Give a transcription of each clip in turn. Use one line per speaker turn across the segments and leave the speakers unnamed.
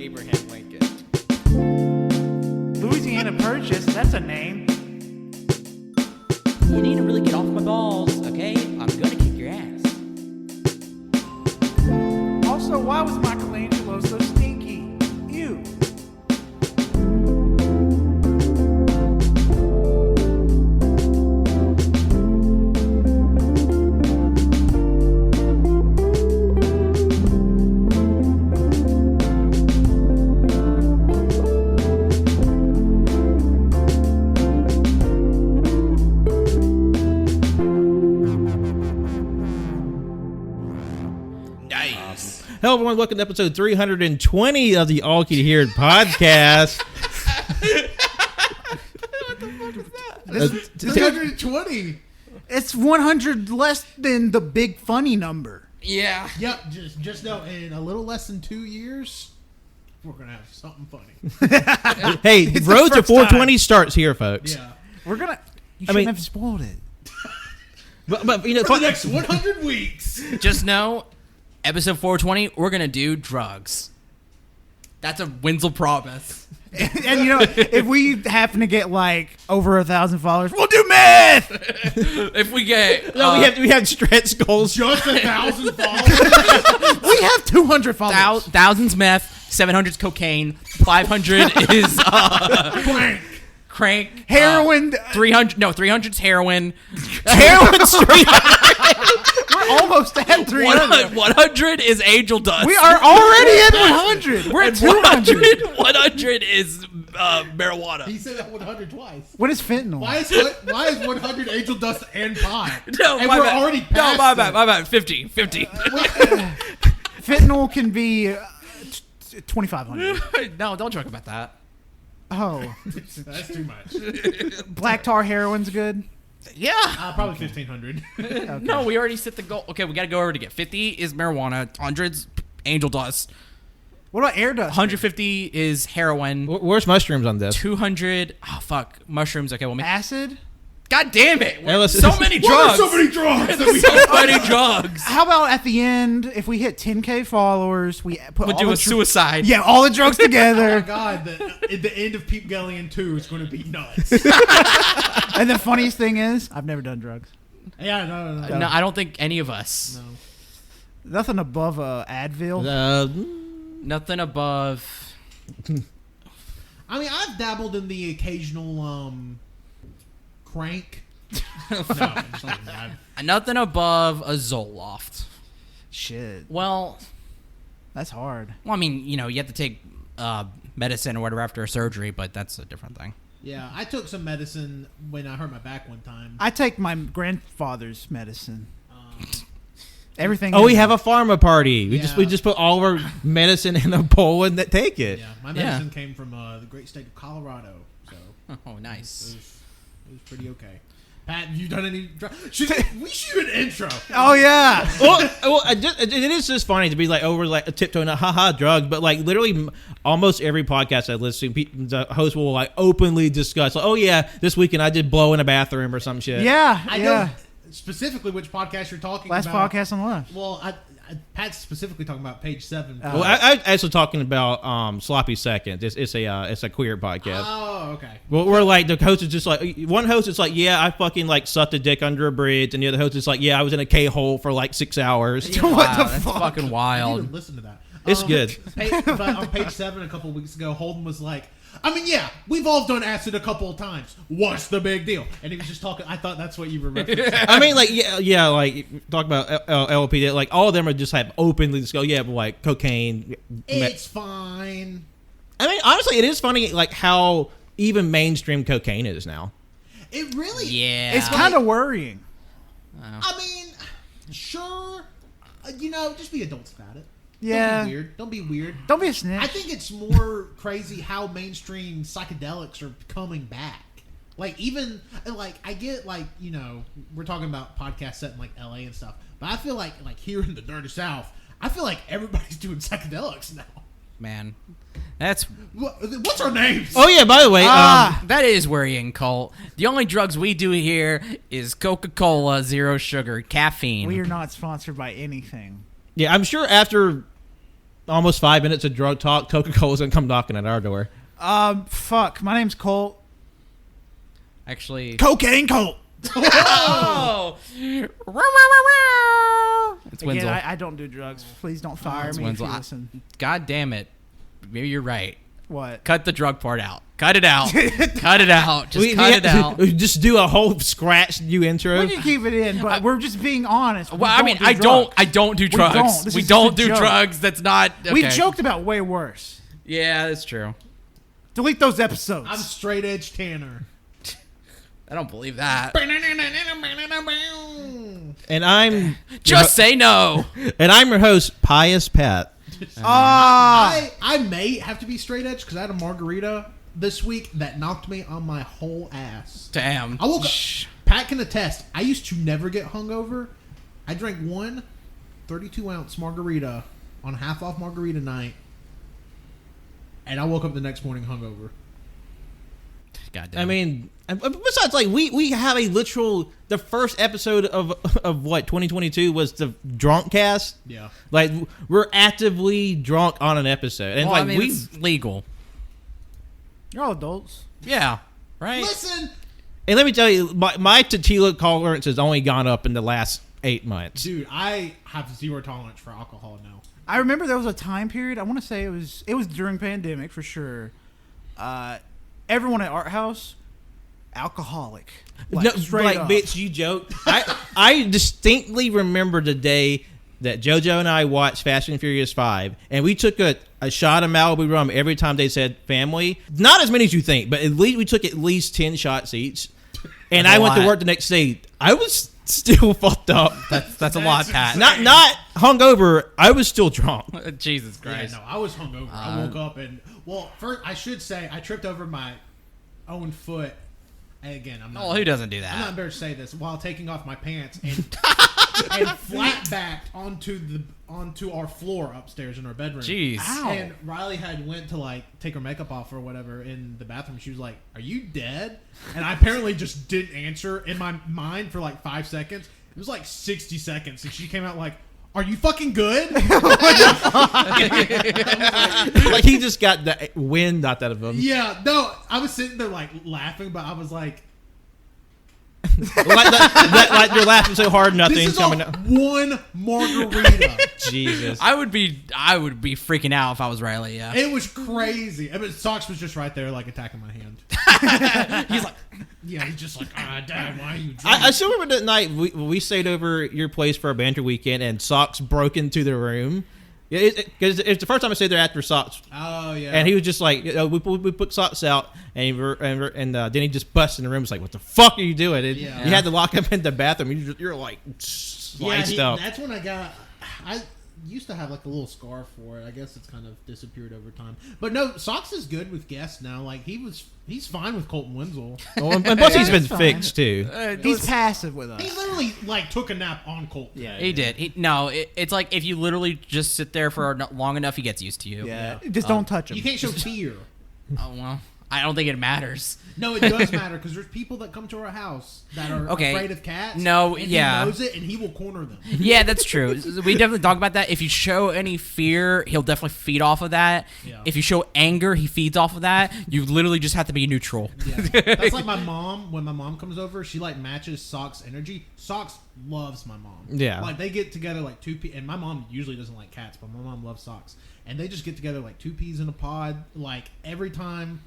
Abraham Lincoln.
Louisiana Purchase, that's a name.
You need to really get off my balls, okay? I'm gonna kick your ass.
Also, why was Michelangelo so stinky? Ew.
Hello, everyone. Welcome to episode 320 of the All Key to Hear podcast.
What the fuck is that? 320.
It's 100 less than the big funny number.
Yeah.
Yep. Just know, in a little less than 2 years, we're gonna have something funny.
Hey,
It's
road
the
to
first
420 starts here, folks.
Yeah.
We're gonna. You shouldn't have spoiled it.
But you know,
For the next 100 weeks.
Just know, episode 420, we're gonna do drugs. That's a Wenzel promise.
And you know, if we happen to get like over 1,000 followers, we'll do meth.
If we get
no, we have stretch goals.
Just 1,000 followers.
We have 200 followers.
thousands meth, 700's cocaine, 500 is crank,
Heroin.
300's heroin.
Heroin's 300.
We're almost at 300.
100 is angel dust.
We are already at 100. We're at 200.
100 is marijuana.
He said that 100 twice.
What is fentanyl?
Why is 100 angel dust and pot?
No,
and
my
we're
bad.
already
No,
past
my
it.
bad. My bad. 50.
Fentanyl can be 2,500.
No, don't joke about that.
Oh,
That's too much.
black tar heroin's good.
Yeah.
Probably 1,500.
Okay.
No, we already set the goal. Okay, we got to go over to get 50 is marijuana, 100's angel dust,
What about air dust?
150 is heroin,
Where's mushrooms on this?
200. Oh fuck, mushrooms. Okay, well,
Acid.
God damn it!
Hey, listen-
So many
Why are
drugs.
so many drugs that we
So many drugs.
How about at the end, if we hit 10K followers, we put
We'll
all
do
the
a suicide.
Yeah, all the drugs
Oh my
together.
god, the end of Peep Galleon 2 is going to be nuts.
And the funniest thing is, I've never done drugs.
Yeah, no.
No, I don't think any of us.
No.
Nothing above Advil.
Nothing above.
I mean, I've dabbled in the occasional crank. No, I'm just like,
Nothing above a Zoloft.
Shit,
Well,
that's hard.
I mean, you know, you have to take medicine or whatever after a surgery, but that's a different thing.
yeah, I took some medicine when I hurt my back one time.
I take my grandfather's medicine. Everything.
Oh, we have a pharma party. We
Yeah.
just put all of our medicine in a bowl and take it.
Yeah, my medicine came from the great state of Colorado, so
Oh, nice.
it was pretty okay. Pat, have you done any drugs? We should do an intro.
Oh yeah.
well, it is just funny to be like over like tiptoeing, haha, drugs, but like literally almost every podcast I listen to, the host will like openly discuss, like, oh yeah, this weekend I did blow in a bathroom or some shit.
Yeah.
I know specifically which podcast you're talking
Last
about.
podcast on the left.
Well, Pat's specifically talking about page 7.
Well, I actually talking about Sloppy Seconds. It's a queer podcast.
Oh, okay.
Well, we're like the host is just like one host is like, yeah, I fucking like sucked a dick under a bridge, and the other host is like, yeah, I was in a K-hole for like 6 hours.
What
Wow,
the
that's
fuck?
fucking
I didn't
wild.
even listen to that.
It's good.
But on page 7 a couple of weeks ago, Holden was like, I mean, yeah, we've all done acid a couple of times. What's the big deal? And he was just talking. I thought that's what you were referencing.
I mean, like, yeah, like talk about LP. Like all of them are just like openly just go, yeah, but like cocaine.
It's fine.
I mean, honestly, it is funny like how even mainstream cocaine is now.
It really.
Yeah.
It's kind of worrying.
I mean, sure. Just be adults about it.
Yeah.
Don't be weird. Don't be weird.
Don't be a snitch.
I think it's more crazy how mainstream psychedelics are coming back. Like, even, like, I get, like, we're talking about podcasts set in, like, LA and stuff, but I feel like here in the dirty South, I feel like everybody's doing psychedelics now.
Man, that's
What's our names?
Oh yeah, by the way,
that is worrying, Colt. The only drugs we do here is Coca-Cola, zero sugar, caffeine.
We are not sponsored by anything.
yeah, I'm sure after almost 5 minutes of drug talk, Coca-Cola's gonna come knocking at our door.
Fuck. My name's Colt.
Actually,
Cocaine Colt.
oh, it's
Again,
Wenzel.
I don't do drugs. Please don't fire
It's
me if
Wenzel.
you listen.
God damn it! Maybe you're right.
What?
Cut the drug part out. Cut it out. Cut it out. Just cut it out.
Just do a whole scratch new intro.
We can keep it in, but we're just being honest.
Well, I mean, I don't do drugs.
don't. This
We
is
don't
just a
do
joke.
drugs. That's not. Okay.
We joked about way worse.
Yeah, that's true.
Delete those episodes.
I'm straight edge Tanner.
I don't believe that.
And I'm
Just say no.
and I'm your host, Pious Pat.
I may have to be straight edge because I had a margarita this week that knocked me on my whole ass.
Damn.
I woke up. Pat can attest. I used to never get hungover. I drank one 32-ounce margarita on half off margarita night, and I woke up the next morning hungover.
God damn.
I mean, besides, like we have a literal. The first episode of what 2022 was the drunk cast.
Yeah.
Like we're actively drunk on an episode, and
well,
like
I mean, it's legal.
You're all adults.
Yeah. Right.
Listen,
and let me tell you, my tequila tolerance has only gone up in the last 8 months.
dude, I have zero tolerance for alcohol now.
I remember there was a time period. I want to say it was during pandemic for sure. Everyone at Art House, alcoholic.
No,
straight
like
up.
bitch, you joke. I distinctly remember the day that JoJo and I watched Fast and Furious 5, and we took a shot of Malibu rum every time they said family. Not as many as you think, but at least we took at least 10 shots each. And
That's
I
a
went to
lot.
work the next day. I was still fucked up.
That's a lot, Pat.
Not hungover. I was still drunk.
Jesus
Yeah,
Christ.
no, I was hungover. I woke up and first I should say I tripped over my own foot. And again, I'm not.
Oh, who doesn't do
I'm not
that?
embarrassed to say this while taking off my pants and flat backed onto our floor upstairs in our bedroom.
Jeez.
Ow.
And Riley had went to like take her makeup off or whatever in the bathroom. She was like, "Are you dead?" And I apparently just didn't answer in my mind for like 5 seconds. It was like 60 seconds, and she came out like, "Are you fucking good?"
Like he just got the wind knocked out of him.
Yeah, no, I was sitting there like laughing, but I was like,
like you're laughing so hard,
"This
nothing's
is all
coming out.
one margarita."
Jesus.
I would be freaking out if I was Riley. Yeah.
It was crazy. I mean, Socks was just right there, like attacking my hand.
He's like,
Yeah, he's just like, Dad, why are you drunk?
I still remember that night we stayed over at your place for a banter weekend, and Socks broke into the room. Because it's the first time I stayed there after Socks,
Oh yeah.
and he was just like, we put Socks out, and then he just busted in the room. It's like, what the fuck are you doing? And
Yeah.
you had to lock him in the bathroom. You're like sliced up.
That's when I used to have like a little scar for it. I guess it's kind of disappeared over time. But no, Socks is good with guests now. Like he's fine with Colton Wenzel.
Oh, and plus he's been
That's fine.
fixed too.
He's passive with us.
He literally like took a nap on Colton.
Yeah.
he did. It's like if you literally just sit there for long enough, he gets used to you.
Yeah. Just don't touch him.
You can't show fear.
Oh well, I don't think it matters.
No, it does matter because there's people that come to our house that are
Okay.
afraid of cats.
No,
and
yeah.
he knows it, and he will corner them.
Yeah, that's true. We definitely talk about that. If you show any fear, he'll definitely feed off of that.
Yeah.
If you show anger, he feeds off of that. You literally just have to be neutral.
Yeah. That's like my mom. When my mom comes over, she like matches Socks' energy. Socks loves my mom.
Yeah.
Like they get together like and my mom usually doesn't like cats, but my mom loves Socks. And they just get together like two peas in a pod. Like every time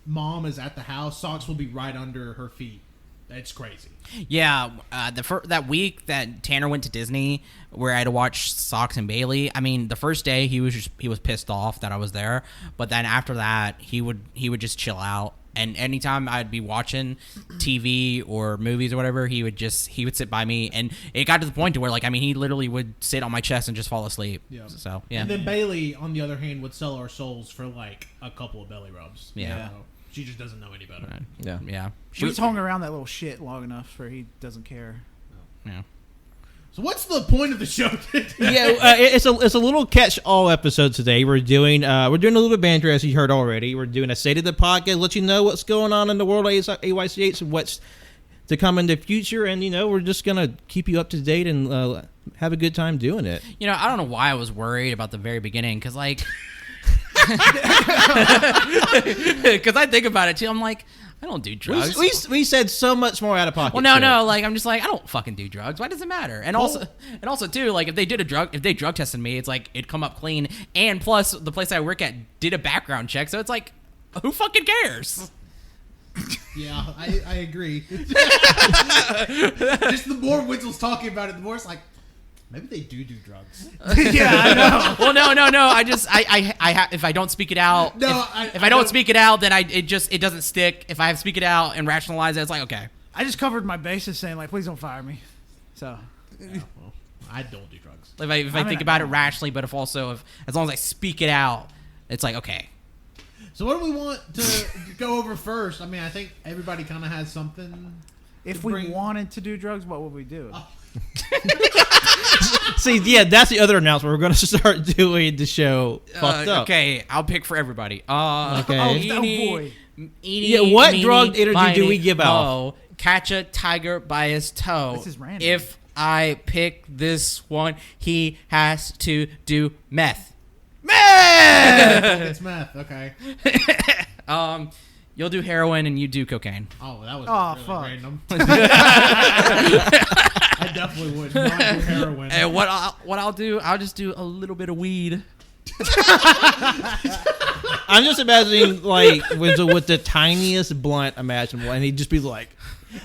Mom is at the house, Socks will be right under her feet. It's crazy.
Yeah, that week that Tanner went to Disney, where I had to watch Socks and Bailey. I mean, the first day he was pissed off that I was there, but then after that he would just chill out. And anytime I'd be watching TV or movies or whatever, he would sit by me, and it got to the point to where he literally would sit on my chest and just fall asleep.
Yeah.
So yeah.
And then Bailey, on the other hand, would sell our souls for like a couple of belly rubs.
Yeah.
So she just doesn't know any better.
Yeah.
Yeah.
We just hung around that little shit long enough where he doesn't care.
Yeah.
So what's the point of the show today?
Yeah, it's a little catch-all episode today. We're doing a little banter, as you heard already. We're doing a state of the podcast, let you know what's going on in the world of AYCH and what's to come in the future. And we're just gonna keep you up to date and have a good time doing it.
You know, I don't know why I was worried about the very beginning, because like, because I think about it too. I'm like, I don't do drugs.
We said so much more out of pocket.
Well, no,
shit.
like I'm just like, I don't fucking do drugs. Why does it matter? And also too, like if they drug tested me, it's like it'd come up clean. And plus, the place I work at did a background check, so it's like, who fucking cares?
Yeah, I agree. Just the more Wenzel's talking about it, the more it's like, maybe they do drugs.
Yeah, I know.
Well, no. If I don't speak it out, if I don't speak it out, then it doesn't stick. If I speak it out and rationalize it, it's like, okay.
I just covered my bases saying like, please don't fire me. So.
Yeah, well, I don't do drugs.
If I think about it rationally, but as long as I speak it out, it's like, okay.
So what do we want to go over first? I mean, I think everybody kind of has something.
If we wanted to do drugs, what would we do?
See, yeah, that's the other announcement. We're going to start doing the show fucked up.
Okay, I'll pick for everybody.
Okay.
Oh, boy.
Yeah, what drug energy do we give out?
Catch a tiger by his toe.
This is random.
If I pick this one, he has to do meth.
It's meth. Okay.
You'll do heroin and you do cocaine.
Oh, that was really
fuck.
random. I definitely would not do heroin.
And what I'll do, I'll just do a little bit of weed.
I'm just imagining like Wenzel with the tiniest blunt imaginable, and he'd just be like,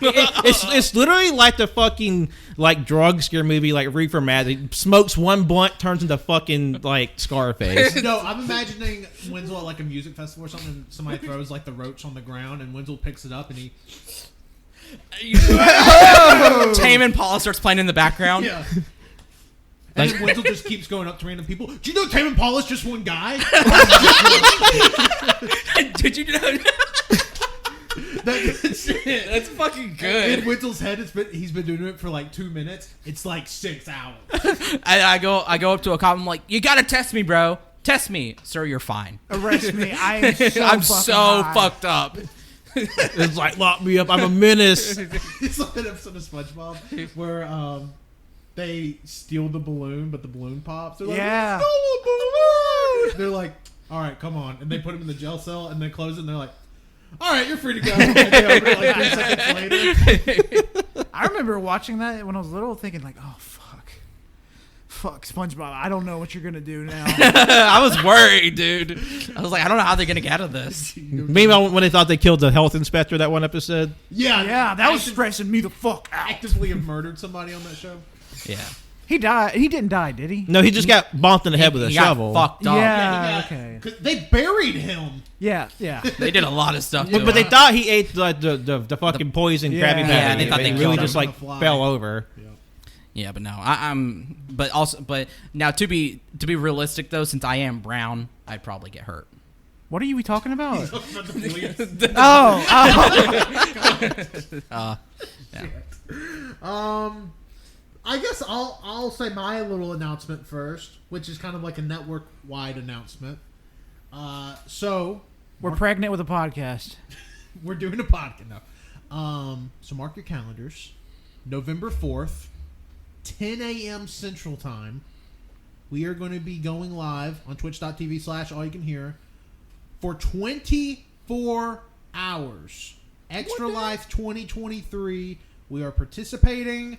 it's literally like the fucking like drug scare movie, like Reefer Madness. He smokes one blunt, turns into fucking like Scarface.
No, I'm imagining Wenzel at like a music festival or something. And somebody throws like the roach on the ground, and Wenzel picks it up, and he.
Tame Impala starts playing in the background.
Yeah. And then Wenzel just keeps going up to random people. Do you know Tame Impala's just one guy?
Did you know?
That's it.
That's fucking
In
good.
Wenzel's head, he's been doing it for like 2 minutes. It's like 6 hours.
I go up to a cop. I'm like, you gotta test me, bro. Test me, sir. You're fine.
Arrest me. I'm so high.
fucked up.
It's like, lock me up. I'm a menace.
It's like an episode of SpongeBob where they steal the balloon, but the balloon pops. They're like,
Yeah.
"We stole a balloon!" They're like, all right, come on. And they put him in the jail cell, and they close it, and they're like, all right, you're free to go. And they open it like 3 seconds later.
I remember watching that when I was little, thinking like, "Oh fuck, SpongeBob! I don't know what you're gonna do now."
I was worried, dude. I was like, I don't know how they're gonna get out of this.
Meanwhile, when they thought they killed the health inspector that one episode.
Yeah,
that was stressing me the fuck out.
actively have murdered somebody on that show.
Yeah.
He died. He didn't die, did he?
No, he just got bumped in the head with a
He got
shovel.
fucked up.
Yeah.
He got-
Okay.
'cause they buried him.
Yeah.
They did a lot of stuff. to
But they
him.
thought he ate the fucking poison
Yeah.
Krabby Patty.
Yeah,
they thought they
really
killed
just
him.
like
Fly.
fell over.
Yeah, but no, but now to be realistic though, since I am brown, I'd probably get hurt.
What are we talking about?
About the police.
Oh.
I guess I'll say my little announcement first, which is kind of like a network-wide announcement. So
We're pregnant with a podcast.
we're doing a podcast now. So mark your calendars. November 4th, 10 a.m. Central Time. We are going to be going live on twitch.tv/allyoucanhear for 24 hours. Extra Life 2023. We are participating.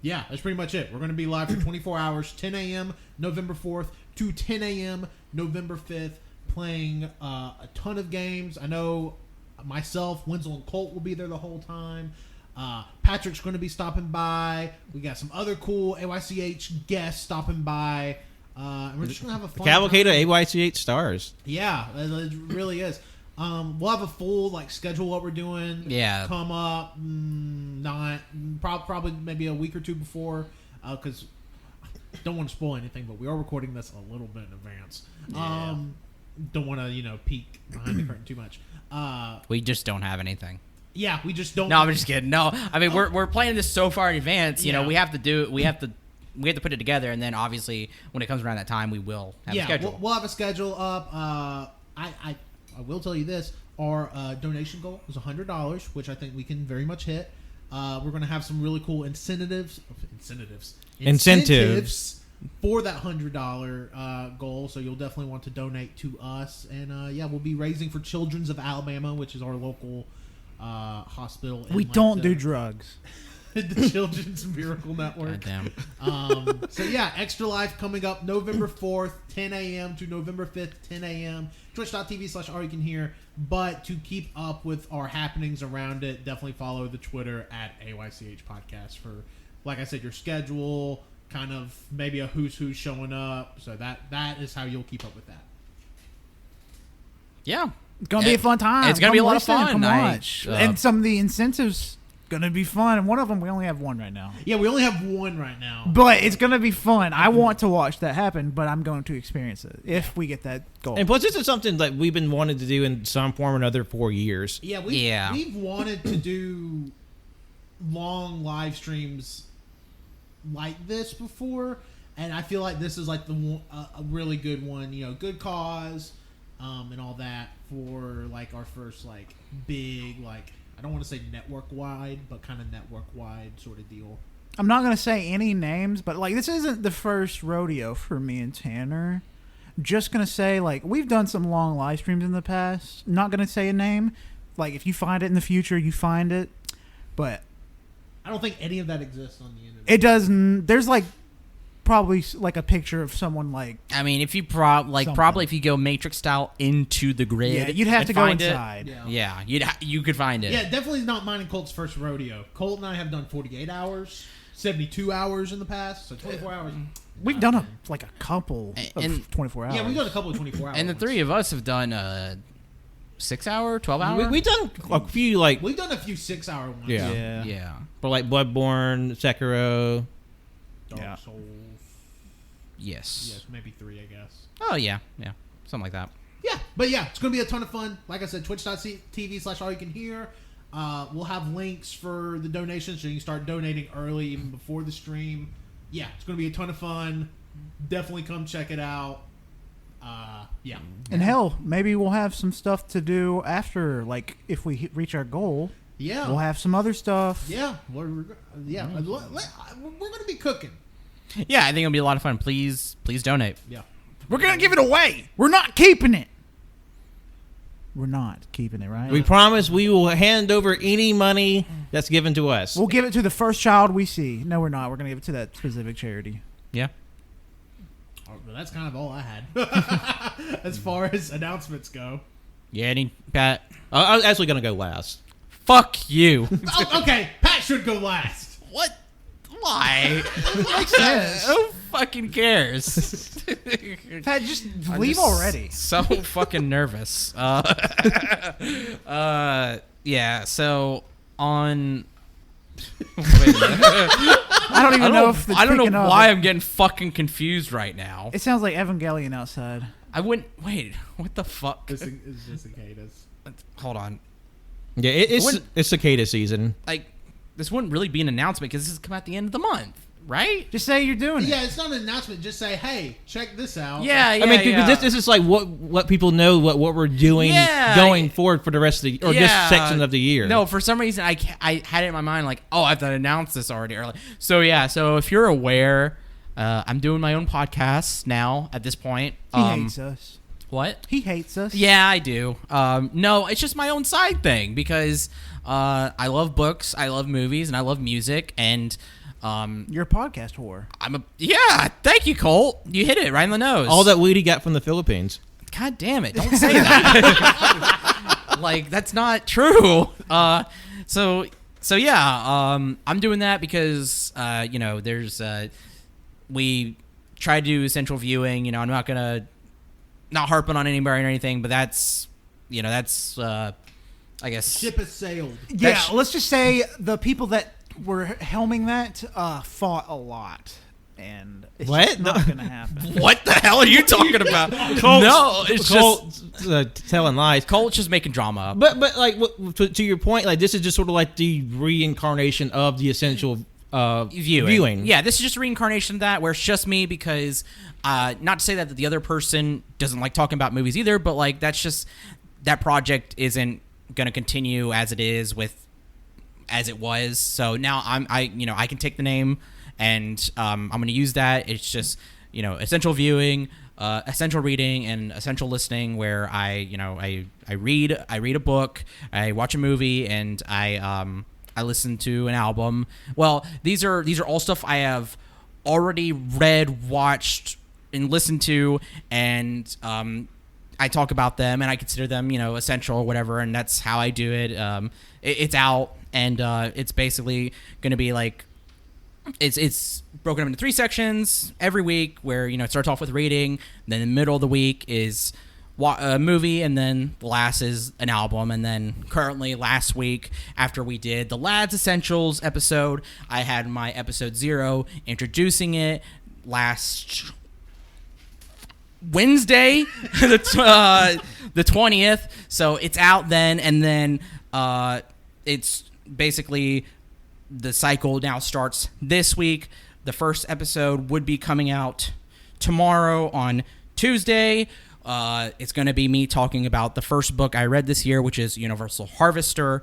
Yeah, that's pretty much it. We're going to be live for 24 hours, 10 a.m. November 4th to 10 a.m. November 5th, playing a ton of games. I know myself, Wenzel, and Colt will be there the whole time. Patrick's going to be stopping by. We got some other cool AYCH guests stopping by. And we're just going to have a fun
Cavalcade of
time.
AYCH stars.
Yeah, it really is. We'll have a full schedule what we're doing.
Yeah.
Come up, probably maybe a week or two before, because don't want to spoil anything, but we are recording this a little bit in advance.
Yeah.
Don't want to peek behind the curtain too much.
We just don't have anything.
Yeah, we just don't.
No, I'm just kidding. No, I mean we're planning this so far in advance. You know,
Yeah.
we have to put it together, and then obviously when it comes around that time, we will have a schedule.
We'll have a schedule up. I will tell you this: our donation goal was $100, which I think we can very much hit. We're going to have some really cool incentives for that $100 goal. So you'll definitely want to donate to us. And we'll be raising for Children's of Alabama, which is our local hospital.
We don't do drugs.
The Children's Miracle Network.
Goddamn.
Extra Life coming up November 4th, 10 a.m. to November 5th, 10 a.m. Twitch.tv/AllYouCanHear. But to keep up with our happenings around it, definitely follow the Twitter at AYCH Podcast for, like I said, your schedule, kind of maybe a who's showing up. So that is how you'll keep up with that.
Yeah.
It's going to be a fun time.
It's going to be a lot of fun.
Come watch. And some of the incentives going to be fun. And one of them, we only have one right now.
Yeah, we only have one right now.
But it's going to be fun. I want to watch that happen, but I'm going to experience it if we get that goal.
And plus, this is something that we've been wanting to do in some form or another for years.
Yeah, we've wanted to do long live streams like this before, and I feel like this is like a really good one. You know, good cause, and all that for like our first like big like. I don't want to say network-wide, but kind of network-wide sort of deal.
I'm not going to say any names, but, like, this isn't the first rodeo for me and Tanner. Just going to say, like, we've done some long live streams in the past. Not going to say a name. Like, if you find it in the future, you find it. But
I don't think any of that exists on the internet.
It doesn't. There's, like, probably, like, a picture of someone, like...
I mean, if you probably if you go Matrix style into the grid...
Yeah, you'd have to go
find
inside.
Yeah, you could find it.
Yeah, definitely not mine and Colt's first rodeo. Colt and I have done 48 hours, 72 hours in the past, so 24 hours.
We've done a couple of 24 hours.
Yeah, we've done a couple of 24 hours.
And the three of us have done 6 hour, 12 hour.
We've done a few like
we've done a few 6 hour ones.
Yeah.
For like Bloodborne, Sekiro,
Dark Souls.
Yes,
maybe 3, I guess.
Oh yeah, something like that.
Yeah, but it's going to be a ton of fun. Like I said, twitch.tv/AllYouCanHear. We'll have links for the donations so you can start donating early, even before the stream. Yeah, it's going to be a ton of fun. Definitely come check it out.
And hell, maybe we'll have some stuff to do after, like, if we reach our goal.
Yeah.
We'll have some other stuff.
Yeah. We're going to be cooking.
Yeah, I think it'll be a lot of fun. Please donate.
Yeah.
We're going to give it away. We're not keeping it. We're not keeping it, right?
We promise we will hand over any money that's given to us.
We'll give it to the first child we see. No, we're not. We're going to give it to that specific charity.
Yeah.
Well, that's kind of all I had as far as announcements go.
Yeah, Pat?
I was actually going to go last.
Fuck you.
Okay, Pat should go last.
What? Why?
Makes sense.
Who fucking cares?
Pat, just leave already.
So fucking nervous. Yeah, so on... Wait a minute.
I don't even know if it's
I don't know
picking up.
why I'm getting fucking confused right now.
It sounds like Evangelion outside.
I wouldn't... Wait, what the fuck?
It's just cicadas.
Hold on.
Yeah, it's cicada season.
Like, this wouldn't really be an announcement because this is come at the end of the month, right?
Just say you're doing it.
Yeah, it's not an announcement. Just say, hey, check this out.
Yeah,
I mean, this is like what people know what we're doing going forward for the rest of the this section of the year.
No, for some reason I had it in my mind like, oh, I have to announce this already early. So so if you're aware, I'm doing my own podcast now at this point.
He hates us.
What?
He hates us.
Yeah, I do. No, it's just my own side thing because I love books, I love movies, and I love music, and
you're a podcast whore.
Thank you, Colt. You hit it right in the nose.
All that weed he got from the Philippines.
God damn it! Don't say that. Like that's not true. So I'm doing that because there's we try to do central viewing. I'm not gonna not harping on anybody or anything, but that's I guess
Ship has sailed.
Yeah, let's just say the people that were helming that fought a lot, and it's just not going to happen.
What the hell are you talking about? No, it's
just telling lies.
Colt's just making drama up.
But like to your point, like this is just sort of like the reincarnation of the essential viewing.
Yeah, this is just a reincarnation of that, where it's just me because not to say that the other person doesn't like talking about movies either, but like that's just that project isn't going to continue as it is with as it was. So now I can take the name and I'm going to use that. It's just, essential viewing, essential reading, and essential listening, where I read a book, I watch a movie, and I listen to an album. Well, these are all stuff I have already read, watched, and listened to, and I talk about them and I consider them, essential or whatever, and that's how I do it. It's out, and it's basically going to be like, it's broken up into 3 sections every week, where it starts off with reading, then the middle of the week is a movie, and then the last is an album. And then currently, last week, after we did the Lads Essentials episode, I had my episode 0 introducing it last Wednesday, the 20th. So it's out then, and then it's basically the cycle now starts this week. The first episode would be coming out tomorrow on Tuesday. It's going to be me talking about the first book I read this year, which is Universal Harvester.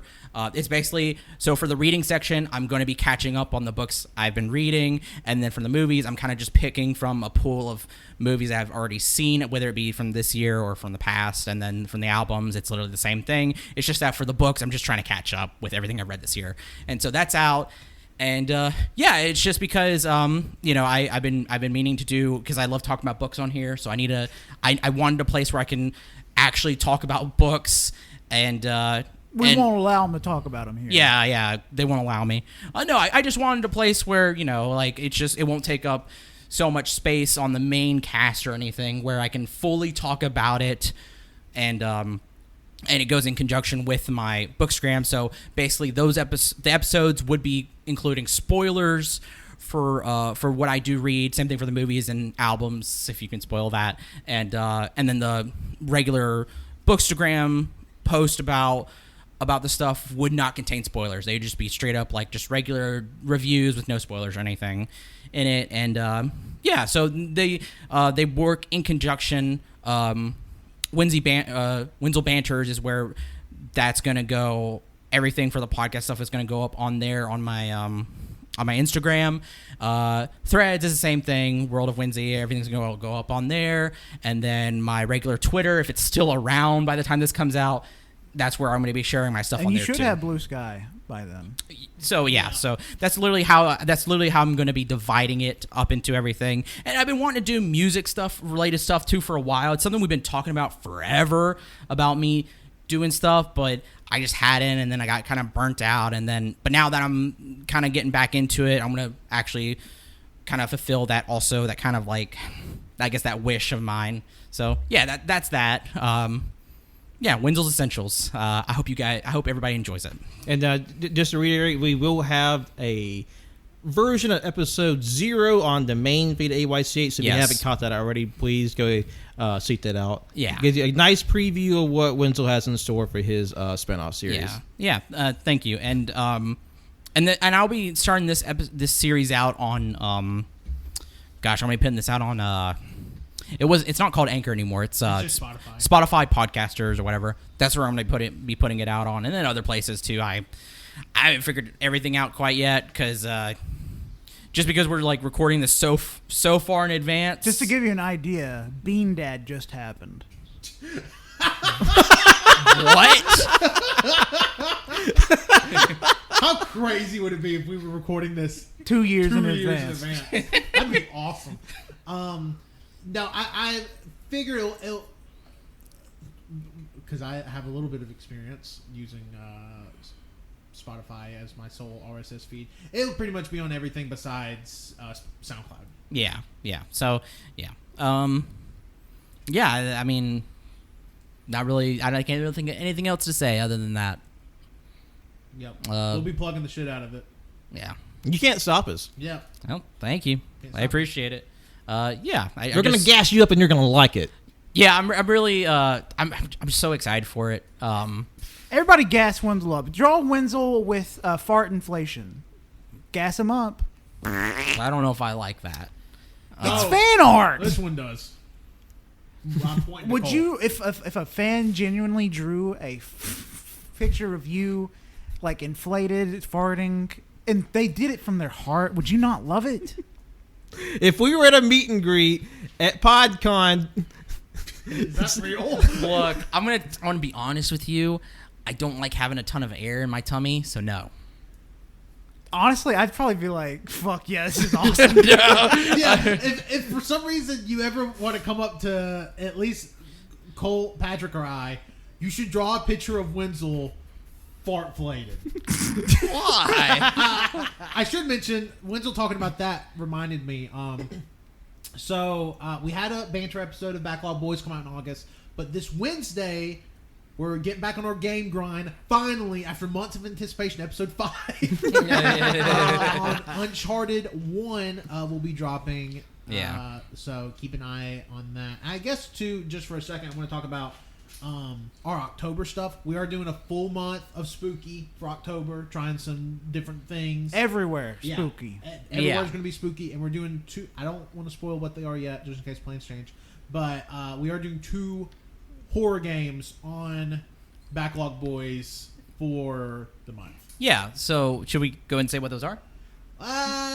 It's basically, so for the reading section, I'm going to be catching up on the books I've been reading. And then from the movies, I'm kind of just picking from a pool of movies I've already seen, whether it be from this year or from the past. And then from the albums, it's literally the same thing. It's just that for the books, I'm just trying to catch up with everything I've read this year. And so that's out. And it's just because I've been meaning to do, because I love talking about books on here. So I wanted a place where I can actually talk about books, and
we won't allow them to talk about them here.
Yeah, they won't allow me. No, I just wanted a place where it won't take up so much space on the main cast or anything, where I can fully talk about it, and it goes in conjunction with my Bookstagram. So basically, the episodes would be including spoilers for what I do read. Same thing for the movies and albums, if you can spoil that. And then the regular Bookstagram post about the stuff would not contain spoilers. They'd just be straight up just regular reviews with no spoilers or anything in it. And so they work in conjunction. Wenzel Banters is where that's going to go. Everything for the podcast stuff is going to go up on there on my Instagram. Threads is the same thing. World of Wenzel, everything's going to go up on there. And then my regular Twitter, if it's still around by the time this comes out, that's where I'm going to be sharing my stuff on there too.
And you should have Blue Sky by then.
So so that's literally how I'm going to be dividing it up into everything. And I've been wanting to do music stuff, related stuff too, for a while. It's something we've been talking about forever, about me doing stuff, but I just hadn't, and then I got kind of burnt out. But now that I'm kind of getting back into it, I'm going to actually kind of fulfill that also, that kind of I guess that wish of mine. So yeah, that's that. Wenzel's Essentials. I hope everybody enjoys it. And
just to reiterate, we will have a version of episode 0 on the main feed of AYCH. So if you haven't caught that already, please go seek that out.
Yeah.
Gives you a nice preview of what Wenzel has in store for his spinoff series.
Yeah. Thank you. And I'll be starting this series out on I'm going to be putting this out on it's not called Anchor anymore. It's
just
Spotify Podcasters or whatever. That's where I'm going to be putting it out on, and then other places too. I haven't figured everything out quite yet, because we're recording this so far in advance.
Just to give you an idea, Bean Dad just happened.
What?
How crazy would it be if we were recording this
2 years in advance?
That'd be awesome. No, I figure it'll because I have a little bit of experience using Spotify as my sole RSS feed. It'll pretty much be on everything besides SoundCloud.
Yeah. So, yeah. I mean, not really. I can't really think of anything else to say other than that.
Yep. We'll be plugging the shit out of it.
Yeah.
You can't stop us.
Yeah.
Well, thank you. I appreciate it. We're
going to gas you up, and you're going to like it.
Yeah, I'm really I'm so excited for it.
Everybody gas Wenzel up. Draw Wenzel with fart inflation. Gas him up.
I don't know if I like that.
It's fan art.
This one does.
Would you, if a fan genuinely drew a picture of you like inflated, farting, and they did it from their heart. Would you not love it?
If we were at a meet and greet at PodCon,
Is that real?
Look, I'm gonna be honest with you. I don't like having a ton of air in my tummy, so no.
Honestly, I'd probably be like, "Fuck yeah, this is awesome."
Yeah. If for some reason you ever want to come up to at least Cole, Patrick, or I, you should draw a picture of Wenzel fart-flated.
Why?
I should mention, Wenzel talking about that reminded me. So we had a banter episode of Backlog Boyz come out in August, but this Wednesday we're getting back on our game grind. Finally, after months of anticipation, episode 5 on Uncharted 1 will be dropping.
Yeah.
So keep an eye on that. I guess too, just for a second, I want to talk about our October stuff. We are doing a full month of spooky for October, trying some different things.
Everywhere, spooky.
Everywhere's
Yeah.
going to be spooky, and we're doing 2. I don't want to spoil what they are yet, just in case plans change. But we are doing 2 horror games on Backlog Boyz for the month.
Yeah. So should we go and say what those are?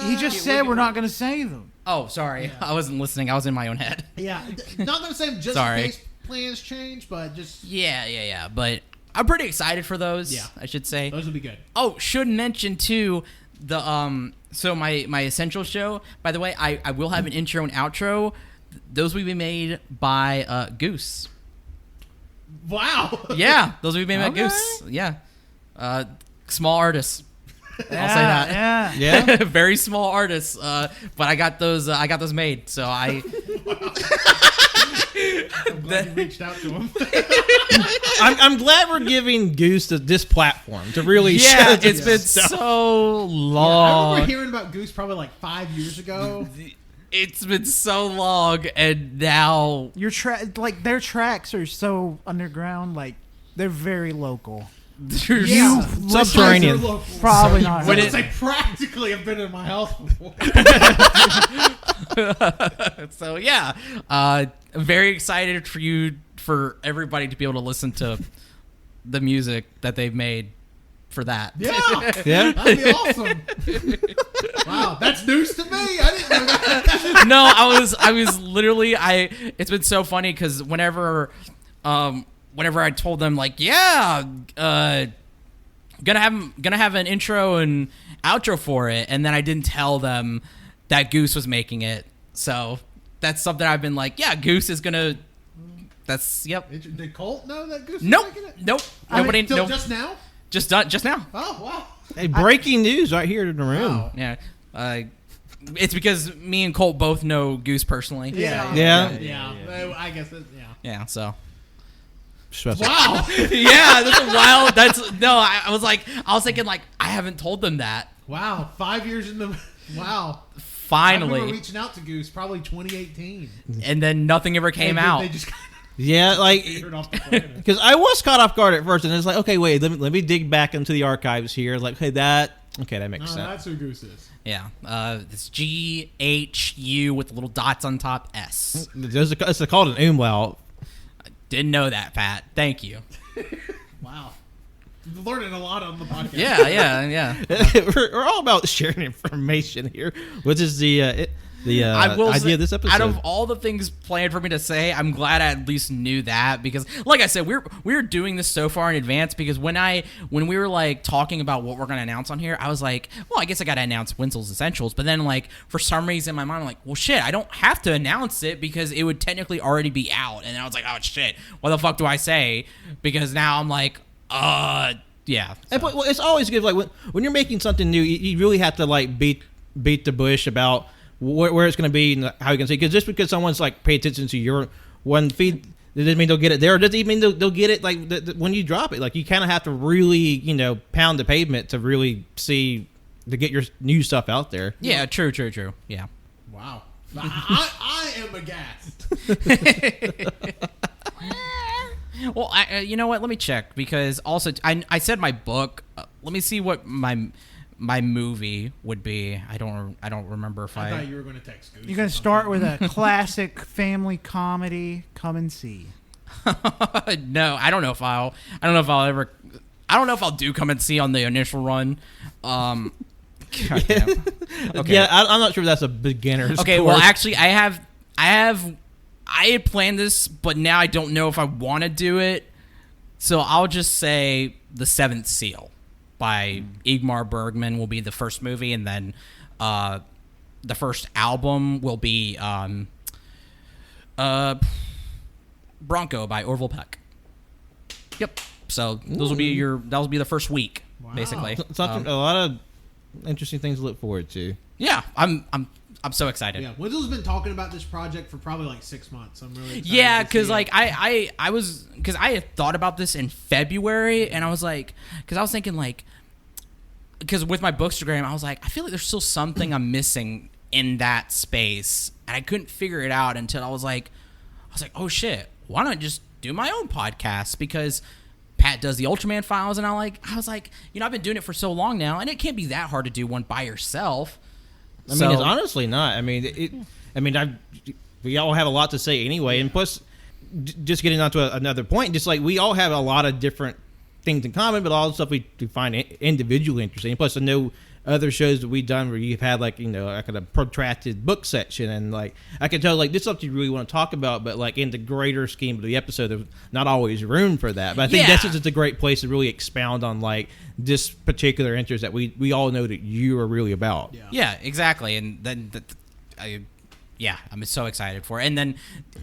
He just said we're not going to say them.
Oh, sorry. I wasn't listening. I was in my own head.
Yeah, not going to say them just
Sorry.
in case plans change, but just
Yeah. But I'm pretty excited for those.
Yeah.
I should say.
those will be good.
Oh, should mention too the So my essential show. By the way, I will have an intro and outro. Those will be made by Goose.
Wow.
Yeah, those will be made by
Okay.
Goose. Yeah, small artists. I'll say that.
Yeah.
yeah,
Very small artists. But I got those. I got those made. So I.
I'm glad you reached out to him.
I'm glad we're giving Goose this platform to really show
Yeah,
this
it's been
stuff.
so
I
long.
remember hearing about Goose probably like 5 years ago.
It's been so long, and now
Your their tracks are so underground, like they're very local.
there's
Yeah.
Subterranean.
Local.
Probably
So
not.
when
I say practically have been in my house before.
So yeah, I'm very excited for everybody to be able to listen to the music that they've made for that.
Yeah.
Yeah.
That'd be awesome. Wow, that's news to me. I didn't know that.
No, I was literally it's been so funny because whenever I told them like, yeah, gonna have an intro and outro for it, and then I didn't tell them that Goose was making it. So that's something I've been like, yeah, Goose is gonna. That's yep.
Did Colt know that Goose was
Nope,
making it?
nope.
I mean,
Nobody.
till
Nope.
just now?
Just now.
Oh, wow.
Hey, breaking news right here in the room.
Wow.
Yeah. It's because me and Colt both know Goose personally.
Yeah.
Yeah. I guess it, yeah.
Yeah. So.
Special.
Wow.
Yeah, that's a wild. I was thinking like I haven't told them that.
Wow. 5 years in the. Wow. I remember
Finally,
reaching out to Goose probably 2018.
and then nothing ever came out.
They just
Yeah, like
cleared off the planet.
because I was caught off guard at first, and it's like, okay, wait, let me dig back into the archives here. Like, hey, that makes
No,
sense.
that's who Goose is.
Yeah, it's GHU with little dots on top. S.
It's called an umlaut.
Didn't know that, Pat. Thank you.
Wow. Learning a lot on the podcast.
Yeah.
We're all about sharing information here, which is the
I will
idea
say,
of this episode.
out of all the things planned for me to say, I'm glad I at least knew that because, like I said, we're doing this so far in advance because when we were like talking about what we're gonna announce on here, I was like, well, I guess I gotta announce Wenzel's Essentials, but then like for some reason in my mind, I'm like, well, shit, I don't have to announce it because it would technically already be out, and then I was like, oh shit, what the fuck do I say? Because now I'm like, yeah.
And, but, well, it's always good. Like when you're making something new, you really have to like beat the bush about where it's going to be and how you can see. Because just because someone's like pay attention to your one feed, it doesn't mean they'll get it there. It doesn't even mean they'll get it like when you drop it. Like you kind of have to really pound the pavement to really see to get your new stuff out there.
Yeah, true. Yeah.
Wow. I am aghast.
Well, you know what? Let me check because also I said my book. Let me see what my movie would be. I don't remember if
I thought you were going to text Goose.
You're going to start with a classic family comedy. Come and see.
No, I don't know if I'll ever. I don't know if I'll do come and see on the initial run. God damn. Okay.
Yeah, I'm not sure if that's a beginner's
Okay,
course.
well, actually, I had planned this, but now I don't know if I want to do it. So I'll just say The Seventh Seal by Ingmar Bergman will be the first movie, and then the first album will be Bronco by Orville Peck. Yep. So those will be that'll be the first week, basically.
Something, a lot of interesting things to look forward to.
Yeah, I'm so excited.
Yeah, Wenzel's been talking about this project for probably like 6 months. I'm really excited.
Yeah,
because
like I had thought about this in February, and I was like, because I was thinking like, because with my Bookstagram, I was like, I feel like there's still something I'm missing in that space, and I couldn't figure it out until I was like, oh shit, why don't I just do my own podcast? Because Pat does the Ultraman Files, and I was like, I've been doing it for so long now, and it can't be that hard to do one by yourself.
I mean, it's honestly not. I mean, we all have a lot to say anyway, and plus, just getting onto another point, just like we all have a lot of different things in common, but all the stuff we find individually interesting. Plus, I know other shows that we've done where you've had like like a protracted book section, and like I can tell like this is something you really want to talk about, but like in the greater scheme of the episode, there's not always room for that. But I think that's just a great place to really expound on like this particular interest that we all know that you are really about.
Yeah, exactly. And then I'm so excited for it. And then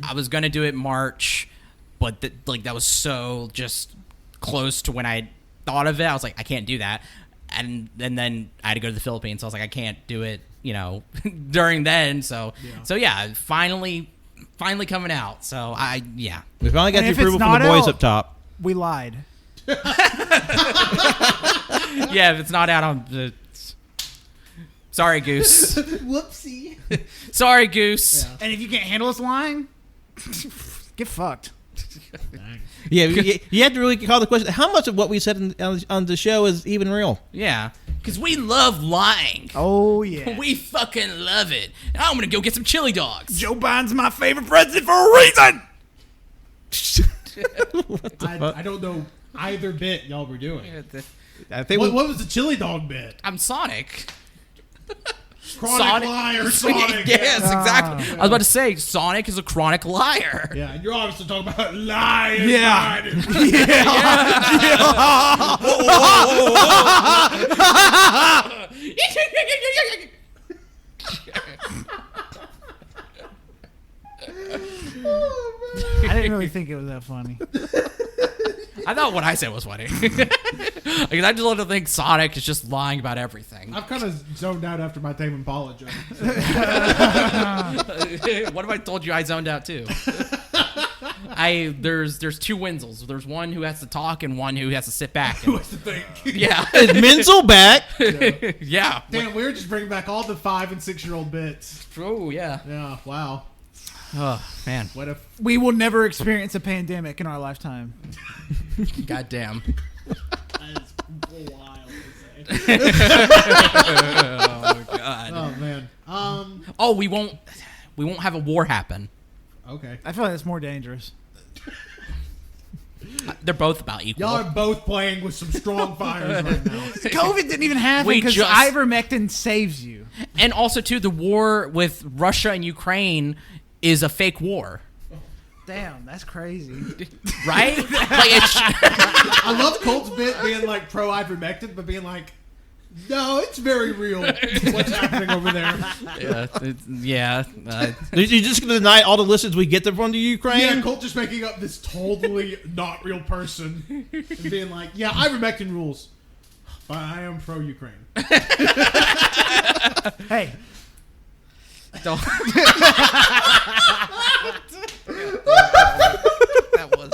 I was gonna do it March, but that was so just close to when I thought of it. I was like, I can't do that. And then I had to go to the Philippines, so I was like, I can't do it, during then. So finally coming out. So
we finally got
And
the
if
approval
it's
from the
not
boys
out-
up top.
We lied.
yeah, if it's not out on sorry, Goose.
Whoopsie.
Sorry, Goose.
Yeah.
And if you can't handle us lying, get fucked.
Dang.
Yeah, you have to really call the question: how much of what we said on the show is even real?
Yeah, because we love lying.
Oh yeah.
We fucking love it. Now I'm gonna go get some chili dogs.
Joe Biden's my favorite president for a reason.
I don't know either bit y'all were doing.
I think
What was the chili dog bit?
I'm Sonic.
Chronic liar, Sonic.
Yes, exactly.
Yeah.
I was about to say Sonic is a chronic liar.
Yeah, and you're obviously talking about lying.
Yeah. I didn't really think it was that funny.
I thought what I said was funny. Because I just love to think Sonic is just lying about everything.
I've kind of zoned out after my Tame Impala joke.
What if I told you I zoned out too? There's two Wenzels. There's one who has to talk and one who has to sit back.
What's the thing?
Yeah.
is Menzel back?
Yeah.
Damn, we're just bringing back all the 5 and 6 year old bits.
Oh yeah.
Yeah, wow.
Oh man.
What if?
We will never experience a pandemic in our lifetime.
Goddamn.
That is wild to say.
Oh god.
Oh man.
Oh, we won't have a war happen.
Okay.
I feel like that's more dangerous.
They're both about equal.
Y'all are both playing with some strong fires right now.
COVID didn't even happen
We
because
just-
ivermectin saves you.
And also too, the war with Russia and Ukraine is a fake war.
Damn, that's crazy.
Right? Like it's,
I love Colt's bit being like pro ivermectin, but being like, no, it's very real. What's happening over there?
yeah.
You're just going to deny all the listens we get from the Ukraine?
Yeah, Colt just making up this totally not real person and being like, yeah, ivermectin rules, but I am pro Ukraine.
Hey,
Don't. That was.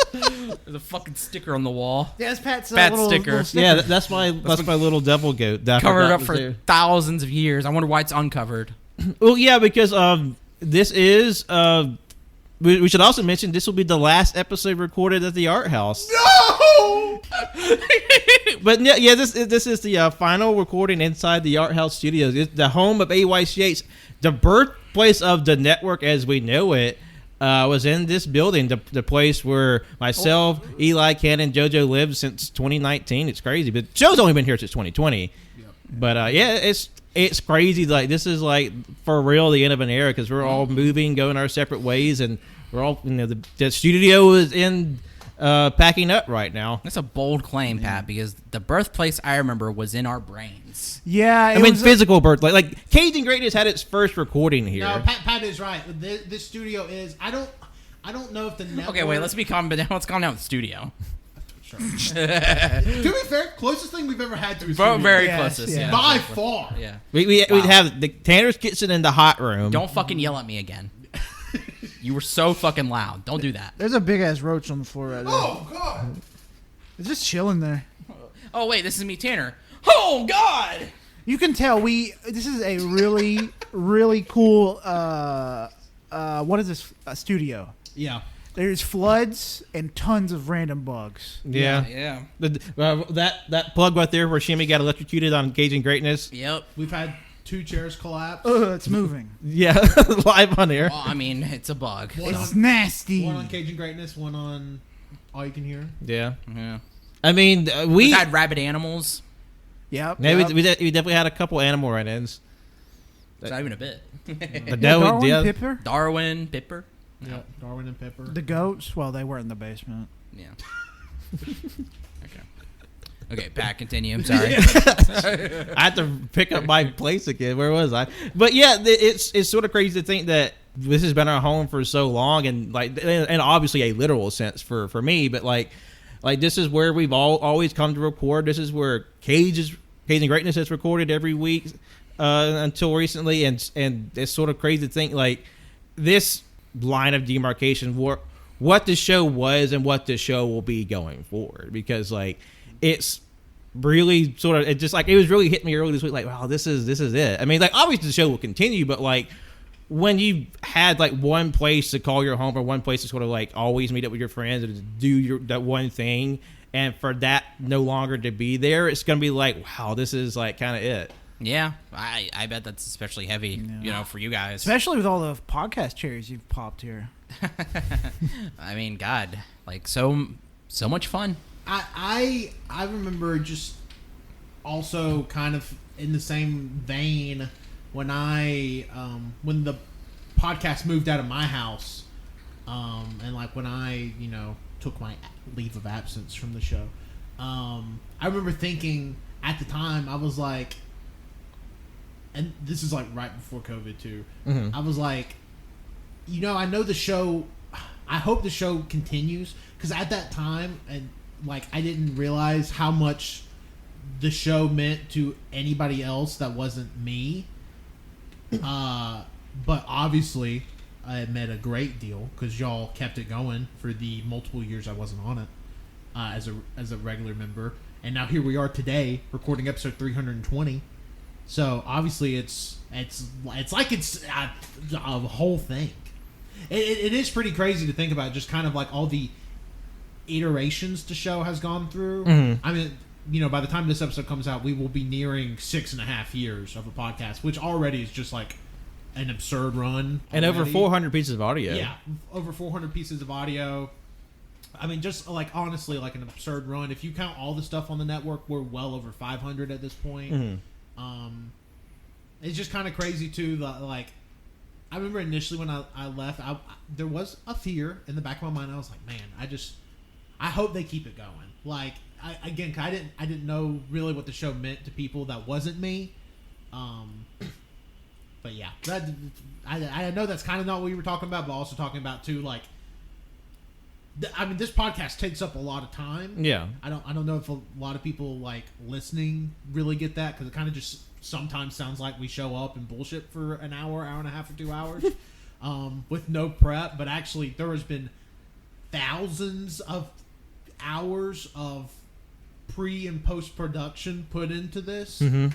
There's a fucking sticker on the wall.
yeah, that's Pat's
Pat sticker.
Yeah, that's my little devil goat. that I
Covered
forgot
up
was
for
there.
thousands of years. I wonder why it's uncovered.
Well, yeah, because this is we should also mention this will be the last episode recorded at the Art House.
No!
But yeah, this is the final recording inside the Art House Studios. It's the home of AYCH, the birthplace of the network as we know it. was in this building, the place where myself, Eli, Ken, and JoJo lived since 2019. It's crazy, but Joe's only been here since 2020. Yep. But it's crazy. Like this is like for real the end of an era because we're all moving, going our separate ways, and we're all the studio is in packing up right now.
That's a bold claim, Pat, because the birthplace I remember was in our brains.
Yeah,
I mean physical birth. Like Cage and Greatness had its first recording here.
No, Pat is right. This studio is. I don't know if the network.
Okay, wait. Let's calm down with the studio.
Sure. To be fair, closest thing we've ever had to is
very closest. Yeah.
By far.
Yeah.
We'd have the Tanner's Kitchen in the hot room.
Don't fucking yell at me again. You were so fucking loud. Don't do that.
There's a big ass roach on the floor right there.
Oh God!
It's just chilling there.
Oh wait, this is me, Tanner. Oh God!
You can tell this is a really really cool what is this studio?
Yeah.
There's floods and tons of random bugs.
Yeah. That plug right there where Shimmy got electrocuted on Cage and Greatness.
Yep.
We've had 2 chairs collapse.
It's moving.
Yeah, live on air.
Well, I mean, it's a bug.
It's nasty.
One on Cage and Greatness, one on All You Can Hear.
Yeah.
Yeah.
I mean,
We've had rabid animals.
Yep.
Yeah, we definitely had a couple animal run-ins.
It's not even a bit.
Darwin, Pipper?
Darwin, Pipper.
Yeah, Darwin and Pepper.
The goats? Well, they were in the basement.
Yeah. Okay, Pat, continue. I'm sorry.
I had to pick up my place again. Where was I? But yeah, it's sort of crazy to think that this has been our home for so long, and obviously a literal sense for me. But like this is where we've always come to record. This is where Cage and Greatness has recorded every week until recently, and it's sort of crazy to think like this line of demarcation what the show was and what the show will be going forward, because like it's really sort of, it just like it was really hitting me early this week, like wow, this is it. I mean, like obviously the show will continue, but like when you had like one place to call your home or one place to sort of like always meet up with your friends and do that one thing, and for that no longer to be there, it's gonna be like wow, this is like kind of it.
Yeah, I bet that's especially heavy, for you guys.
Especially with all the podcast chairs you've popped here.
I mean, God, like so much fun.
I remember just also kind of in the same vein when when the podcast moved out of my house, and like when I took my leave of absence from the show, I remember thinking at the time, I was like, and this is like right before COVID too. Mm-hmm. I was like, I know the show. I hope the show continues, because at that time, and like I didn't realize how much the show meant to anybody else that wasn't me. But obviously, it meant a great deal because y'all kept it going for the multiple years I wasn't on it as a regular member, and now here we are today recording episode 320. So obviously it's like it's a whole thing. It is pretty crazy to think about, just kind of like all the iterations the show has gone through. Mm-hmm. I mean, by the time this episode comes out, we will be nearing 6.5 years of a podcast, which already is just like an absurd run.
And
already.
Over 400 pieces of audio.
Yeah, over 400 pieces of audio. I mean, just like honestly, like an absurd run. If you count all the stuff on the network, we're well over 500 at this point. Mm-hmm. It's just kind of crazy too. Like, I remember initially when I left, there was a fear in the back of my mind. I was like, man, I hope they keep it going. Like, I didn't know really what the show meant to people that wasn't me. But yeah, I know that's kind of not what you were talking about, but also talking about too, like, this podcast takes up a lot of time.
Yeah. I
don't know if a lot of people like listening really get that, because it kind of just sometimes sounds like we show up and bullshit for an hour and a half, or 2 hours, with no prep. But actually, there has been thousands of hours of pre and post production put into this. Mm-hmm.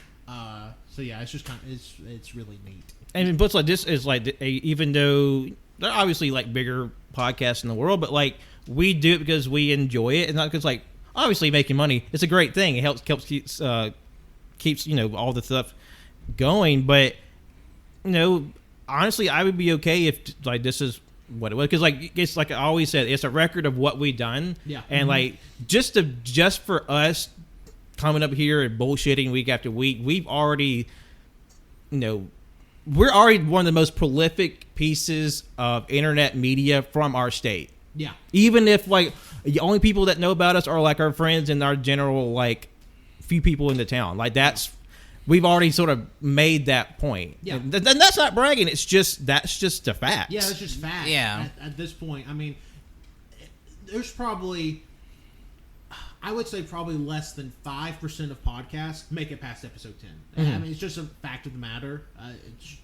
So yeah, it's just it's really neat.
And books like this is like even though they're obviously like bigger podcasts in the world, but like we do it because we enjoy it, and not because like obviously making money. It's a great thing. It helps keeps all the stuff going. But honestly, I would be okay if like this is what it was, because like it's like I always said, it's a record of what we done.
Yeah.
And like just for us coming up here and bullshitting week after week, we've already, we're already one of the most prolific pieces of internet media from our state.
Yeah.
Even if like the only people that know about us are like our friends and our general like few people in the town, like we've already sort of made that point.
Yeah.
And that's not bragging. That's just the fact.
Yeah, it's just fact.
Yeah.
At this point, I mean, there's probably, I would say probably less than 5% of podcasts make it past episode 10. I mean, it's just a fact of the matter. It's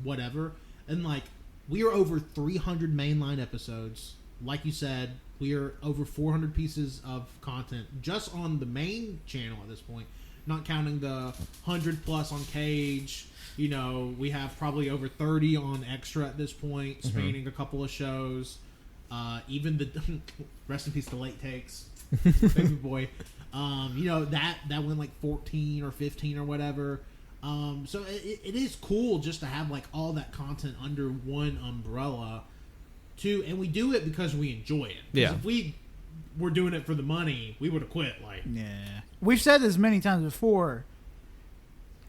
whatever. And like, we are over 300 mainline episodes. Like you said, we are over 400 pieces of content just on the main channel at this point. Not counting the 100 plus on Cage. We have probably over 30 on Xtra at this point, spanning a couple of shows. Even the rest in peace to Late Takes, baby boy. That went like 14 or 15 or whatever. So it is cool just to have like all that content under one umbrella. And we do it because we enjoy it.
Yeah.
If we were doing it for the money, we would have quit.
Yeah. We've said this many times before.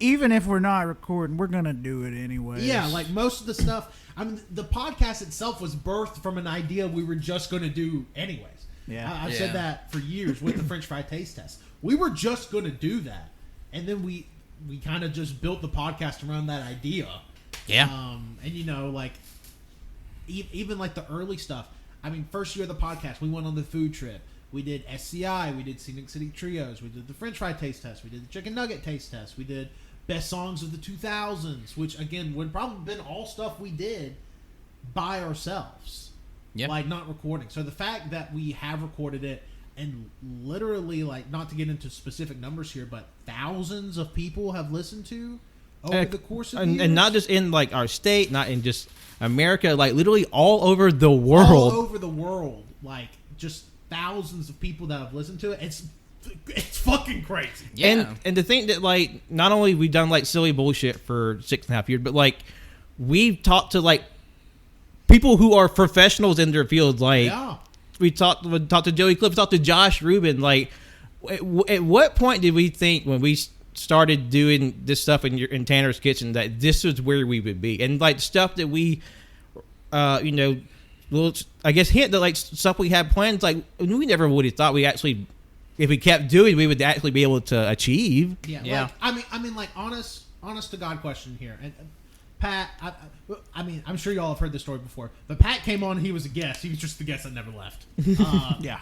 Even if we're not recording, we're gonna do it anyway.
Yeah, like most of the stuff. I mean, the podcast itself was birthed from an idea we were just gonna do anyways.
Yeah.
I've said that for years with the French fry taste test. We were just gonna do that, and then we kind of just built the podcast around that idea.
Yeah.
And like even like the early stuff. I mean, first year of the podcast, we went on the food trip. We did SCI. We did Scenic City Trios. We did the French fry taste test. We did the chicken nugget taste test. We did best songs of the 2000s, which again would probably been all stuff we did by ourselves.
Yep.
Like not recording. So the fact that we have recorded it and literally, like, not to get into specific numbers here, but thousands of people have listened to over the course of years.
And not just in like our state, not in just America, like literally all over the world.
All over the world, like just thousands of people that have listened to it. It's fucking crazy.
Yeah.
And to think that like not only we've done like silly bullshit for 6.5 years, but like we've talked to like people who are professionals in their field. Like we talked to Joey Cliff, talked to Josh Rubin. Like at what point did we think when we started doing this stuff in Tanner's Kitchen that this was where we would be? And like stuff that we well, I guess hint that like stuff we had planned, like we never would have thought we actually, if we kept doing, we would actually be able to achieve.
Yeah. Like, I mean, like honest to God question here. And Pat, I mean, I'm sure y'all have heard this story before, but Pat came on. He was a guest. He was just the guest that never left.
Yeah.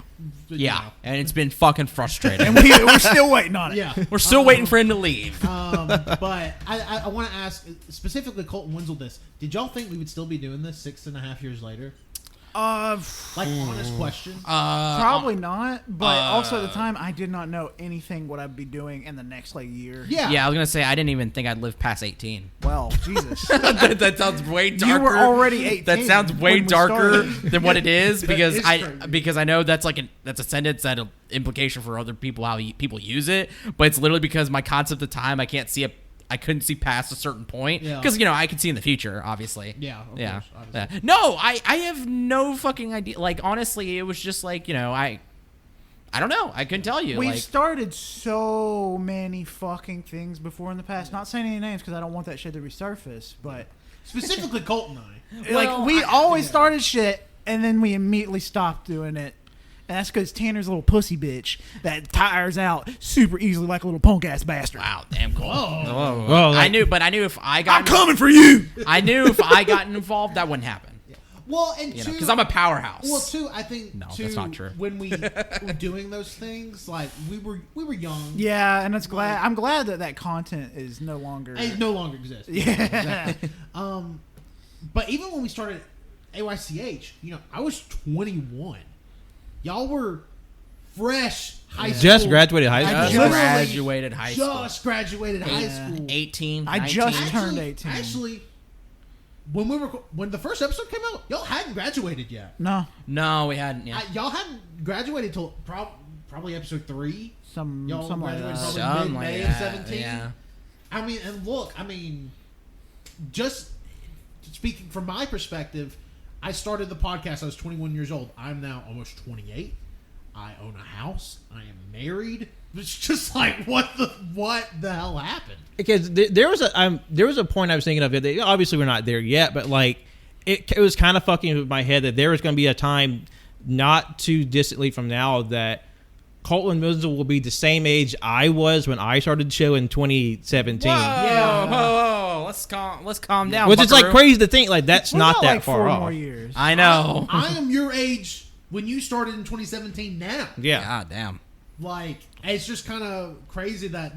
And it's been fucking frustrating.
And we're still waiting on it.
Yeah.
We're still waiting for him to leave.
But I want to ask specifically Colton Wenzel this. Did y'all think we would still be doing this 6.5 years later? Like, honest question.
Probably not, but also at the time I did not know anything what I'd be doing in the next like year.
Yeah.
I was gonna say I didn't even think I'd live past 18.
Well, Jesus.
that sounds way darker.
You were already 18.
That sounds way
when we
darker
started.
than what it is because
is crazy.
because I know that's like that's a sentence that implication for other people how people use it, but it's literally because my concept of time I couldn't see past a certain point because I can see in the future, obviously.
Yeah, of
yeah.
course, obviously.
No, I have no fucking idea. Like honestly, it was just like I don't know. I couldn't tell you.
We've
like,
started so many fucking things before in the past. Not saying any names because I don't want that shit to resurface, but
Specifically Colton and I.
like we always started shit and then we immediately stopped doing it. And that's because Tanner's a little pussy bitch that tires out super easily like a little punk ass bastard.
wow, damn cool.
Whoa.
Well,
I knew if I got
I'm coming for you.
I knew if I got involved, that wouldn't happen.
Well, and two,
Because I'm a powerhouse.
well, too, I think
No,
too,
that's not true.
when we were doing those things, like we were young.
Yeah, and it's glad I'm glad that content is no longer.
It no longer exists.
Yeah.
Exactly. But even when we started AYCH, I was 21. Y'all were fresh high school.
Just graduated high
I
school.
just
graduated high school.
Just graduated high school.
18.
I
19.
just turned 18.
Actually, when the first episode came out, y'all hadn't graduated yet.
No,
No, we hadn't. Yeah.
Y'all hadn't graduated till probably episode 3.
some
Y'all
like
graduated
that.
probably
Something
mid-May
like
of
that,
17.
yeah.
I mean, and look, just speaking from my perspective, I started the podcast. I was 21 years old. I'm now almost 28. I own a house. I am married. It's just like what the hell happened?
Because there was a point I was thinking of it. Obviously, we're not there yet, but like it was kind of fucking with my head that there was going to be a time not too distantly from now that Colton Wenzel will be the same age I was when I started the show in 2017.
Whoa, let's calm down.
Which is like
buckaroo.
crazy to think like that's
We're
not that
like
far
4
off.
more years.
I know.
I am your age when you started in 2017 now.
Yeah.
God damn.
Like, it's just kind of crazy that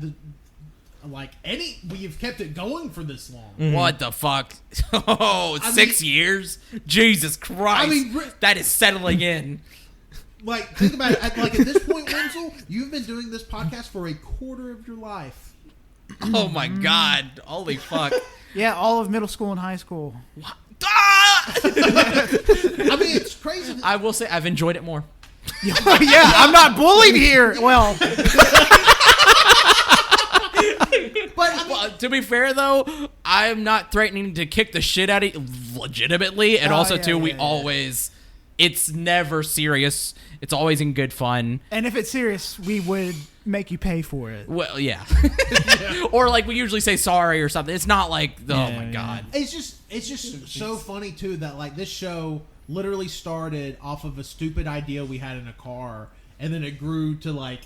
we've kept it going for this long.
What the fuck? Oh,
I
6
mean-
years? Jesus Christ.
I mean,
that is settling in.
Like, think about it. Like, at this point, Wenzel, you've been doing this podcast for a quarter of your life.
Oh my God. Holy fuck.
Yeah, all of middle school and high school.
Ah!
I mean, it's crazy.
I will say I've enjoyed it more.
Yeah, I'm not bullied here. Well,
But I mean,
Well, to be fair, though, I'm not threatening to kick the shit out of you legitimately. And
Oh,
also,
yeah,
too, we
yeah.
always... It's never serious. It's always in good fun.
and if it's serious, we would make you pay for it.
Well, yeah. Or like we usually say sorry or something. It's not like, oh
Yeah,
my
yeah.
God.
it's just so funny, too, that, like, this show literally started off of a stupid idea we had in a car, and then it grew to, like,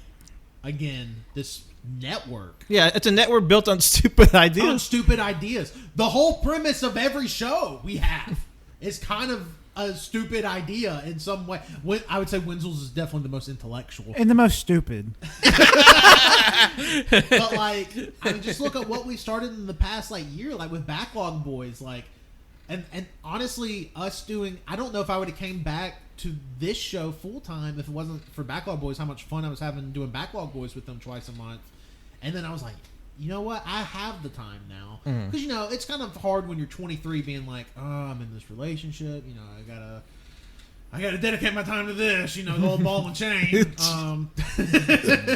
again, this network.
Yeah, it's a network built on stupid
On
ideas.
stupid ideas. The whole premise of every show we have is kind of a stupid idea in some way. I would say Wenzel's is definitely the most intellectual.
And the most stupid.
But like, I mean, just look at what we started in the past like year, like with Backlog Boyz, like, and honestly, us doing. I don't know if I would have came back to this show full time if it wasn't for Backlog Boyz. How much fun I was having doing Backlog Boyz with them twice a month, and then I was like, you know what? I have the time now because you know it's kind of hard when you're 23 being like, oh, I'm in this relationship. You know, I gotta dedicate my time to this. You know, the old ball and chain.